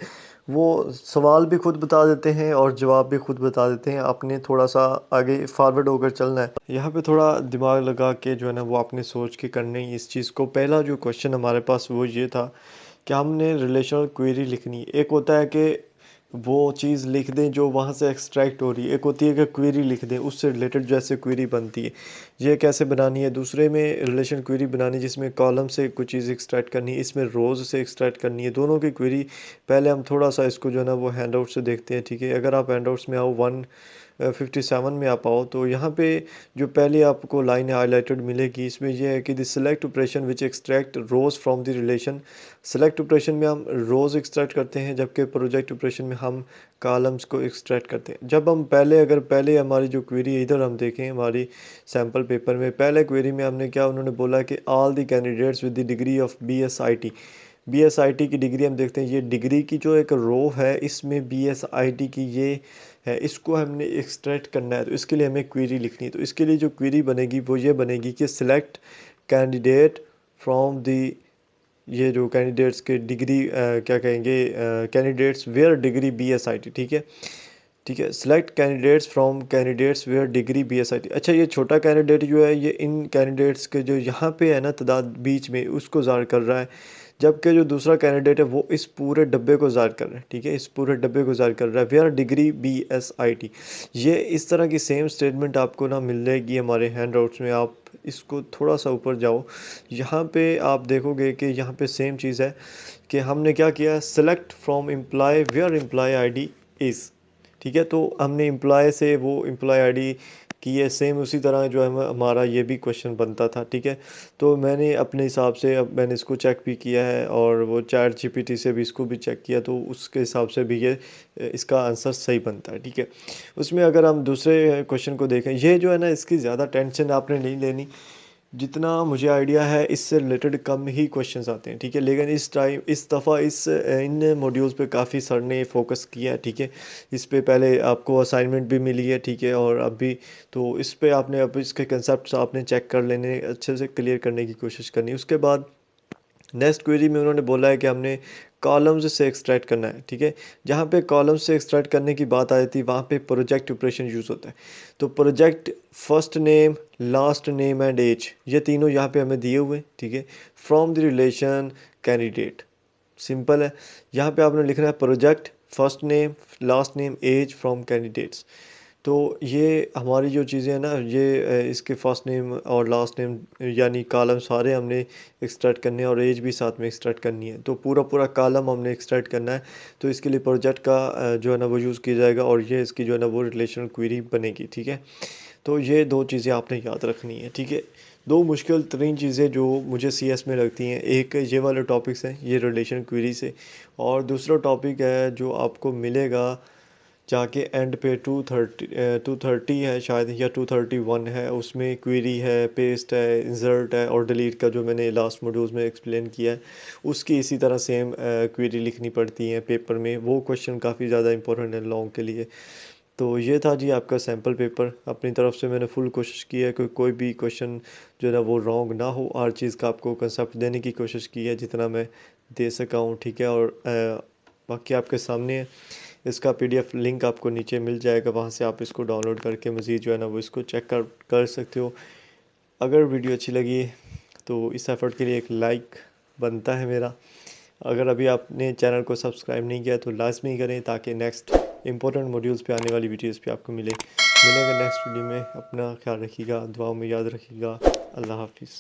वो सवाल भी खुद बता देते हैं और जवाब भी खुद बता देते हैं। आपने थोड़ा सा आगे फॉरवर्ड होकर चलना है, यहाँ पे थोड़ा दिमाग लगा के जो है ना वो आपने सोच के करनी है इस चीज़ को। पहला जो क्वेश्चन हमारे पास वो ये था कि हमने रिलेशनल क्वेरी लिखनी है। एक होता है कि वो चीज़ लिख दें जो वहाँ से एक्सट्रैक्ट हो रही है, एक होती है कि क्वेरी लिख दें उससे रिलेटेड जैसे क्वेरी बनती है, ये कैसे बनानी है। दूसरे में रिलेशन क्वेरी बनानी जिसमें कॉलम से कुछ चीज़ एक्सट्रैक्ट करनी है, इसमें रोज़ से एक्सट्रैक्ट करनी है। दोनों की क्वेरी पहले हम थोड़ा सा इसको जो है ना वो हैंड आउट से देखते हैं, ठीक है। अगर आप हैंड आउट्स में आओ 157 में आप आओ तो यहाँ पे जो पहले आपको लाइन हाईलाइटेड मिलेगी, इसमें यह है कि the select operation which extract rows from the relation. Select operation में हम रोज़ एक्सट्रैक्ट करते हैं, जबकि प्रोजेक्ट ऑपरेशन में हम कॉलम्स को एक्सट्रैक्ट करते हैं। जब हम पहले हमारी जो क्वेरी है इधर हम देखें हमारी सैम्पल पेपर में, पहले क्वेरी में हमने क्या उन्होंने बोला कि all the candidates with the degree of BSIT। BSIT की डिग्री हम देखते हैं, ये डिग्री की जो एक रो है इसमें BSIT की ये है, इसको हमने एक्सट्रैक्ट करना है। तो इसके लिए हमें क्वेरी लिखनी है। तो इसके लिए जो क्वेरी बनेगी वो ये बनेगी कि सिलेक्ट कैंडिडेट फ्रॉम द, ये जो कैंडिडेट्स के डिग्री क्या कहेंगे, कैंडिडेट्स वेयर डिग्री BSIT, ठीक है। ठीक है, select candidates from candidates where degree BSIT। अच्छा, ये छोटा कैंडिडेट जो है ये इन कैंडिडेट्स के जो यहाँ पे है ना तादाद बीच में उसको ज़ाहिर कर रहा है, जबकि जो दूसरा कैंडिडेट है वो इस पूरे डब्बे को ज़ाहिर कर रहा है, ठीक है। इस पूरे डब्बे को ज़ाहिर कर रहा है वेयर डिग्री BSIT। ये इस तरह की सेम स्टेटमेंट आपको ना मिल जाएगी हमारे हैंड आउट्स में। आप इसको थोड़ा सा ऊपर जाओ, यहाँ पे आप देखोगे कि यहाँ पे सेम चीज़ है कि हमने क्या किया, select from employee where employee ID is, ठीक है। तो हमने एम्प्लॉय से वो एम्प्लॉय आईडी की है, सेम उसी तरह जो है हमारा ये भी क्वेश्चन बनता था, ठीक है। तो मैंने अपने हिसाब से अब मैंने इसको चेक भी किया है और वो चैट GPT से भी इसको भी चेक किया, तो उसके हिसाब से भी ये इसका आंसर सही बनता है, ठीक है। उसमें अगर हम दूसरे क्वेश्चन को देखें, ये जो है ना इसकी ज़्यादा टेंशन आपने नहीं लेनी, जितना मुझे आइडिया है इससे रिलेटेड कम ही क्वेश्चंस आते हैं, ठीक है। लेकिन इस दफ़ा इन मॉड्यूल्स पे काफ़ी सर ने फोकस किया है, ठीक है। इस पे पहले आपको असाइनमेंट भी मिली है, ठीक है, और अभी तो इस पे आपने अब इसके कंसेप्ट आपने चेक कर लेने, अच्छे से क्लियर करने की कोशिश करनी है। उसके बाद नेक्स्ट क्वेरी में उन्होंने बोला है कि हमने कॉलम्स से एक्सट्रैक्ट करना है, ठीक है। जहाँ पे कॉलम्स से एक्सट्रैक्ट करने की बात आई थी वहाँ पे प्रोजेक्ट ऑपरेशन यूज़ होता है। तो project first name, last name and age, ये तीनों यहाँ पे हमें दिए हुए हैं, ठीक है। From the relation candidate, simple है। यहाँ पे आपने लिखना है project first name last name age from candidates. तो ये हमारी जो चीज़ें हैं ना, ये इसके फर्स्ट नेम और लास्ट नेम यानी कॉलम सारे हमने एक्सट्रैक्ट करने हैं और एज भी साथ में एक्सट्रैक्ट करनी है। तो पूरा पूरा कॉलम हमने एक्सट्रैक्ट करना है। तो इसके लिए प्रोजेक्ट का जो है ना वो यूज़ किया जाएगा और ये इसकी जो है ना वो रिलेशनल क्वेरी बनेगी, ठीक है। तो ये दो चीज़ें आपने याद रखनी है, ठीक है। दो मुश्किल तरीन चीज़ें जो मुझे CS में लगती हैं, एक ये वाले टॉपिक्स हैं ये रिलेशन क्वेरी से, और दूसरा टॉपिक है जो आपको मिलेगा जाके एंड पे 230 है शायद या 231 है, उसमें क्वेरी है, पेस्ट है, इंसर्ट है और डिलीट का जो मैंने लास्ट मॉड्यूल्स में एक्सप्लेन किया है उसकी इसी तरह सेम क्वेरी लिखनी पड़ती है पेपर में। वो क्वेश्चन काफ़ी ज़्यादा इंपॉर्टेंट है लॉन्ग के लिए। तो ये था जी आपका सैम्पल पेपर। अपनी तरफ से मैंने फुल कोशिश की है कि कोई भी क्वेश्चन जो है ना वो रॉन्ग ना हो, हर चीज़ का आपको कंसेप्ट देने की कोशिश की है जितना मैं दे सका हूँ, ठीक है। और बाकी आपके सामने है, इसका PDF लिंक आपको नीचे मिल जाएगा, वहाँ से आप इसको डाउनलोड करके मज़ीद जो है ना वो इसको चेक कर सकते हो। अगर वीडियो अच्छी लगी तो इस एफ़र्ट के लिए एक लाइक बनता है मेरा। अगर अभी आपने चैनल को सब्सक्राइब नहीं किया तो लाजमी करें ताकि नेक्स्ट इंपॉर्टेंट मॉड्यूल्स पे आने वाली वीडियोस पे आपको मिले। मिलेंगे नेक्स्ट वीडियो में। अपना ख्याल रखिएगा, दुआ में याद रखिएगा। अल्लाह हाफिज़।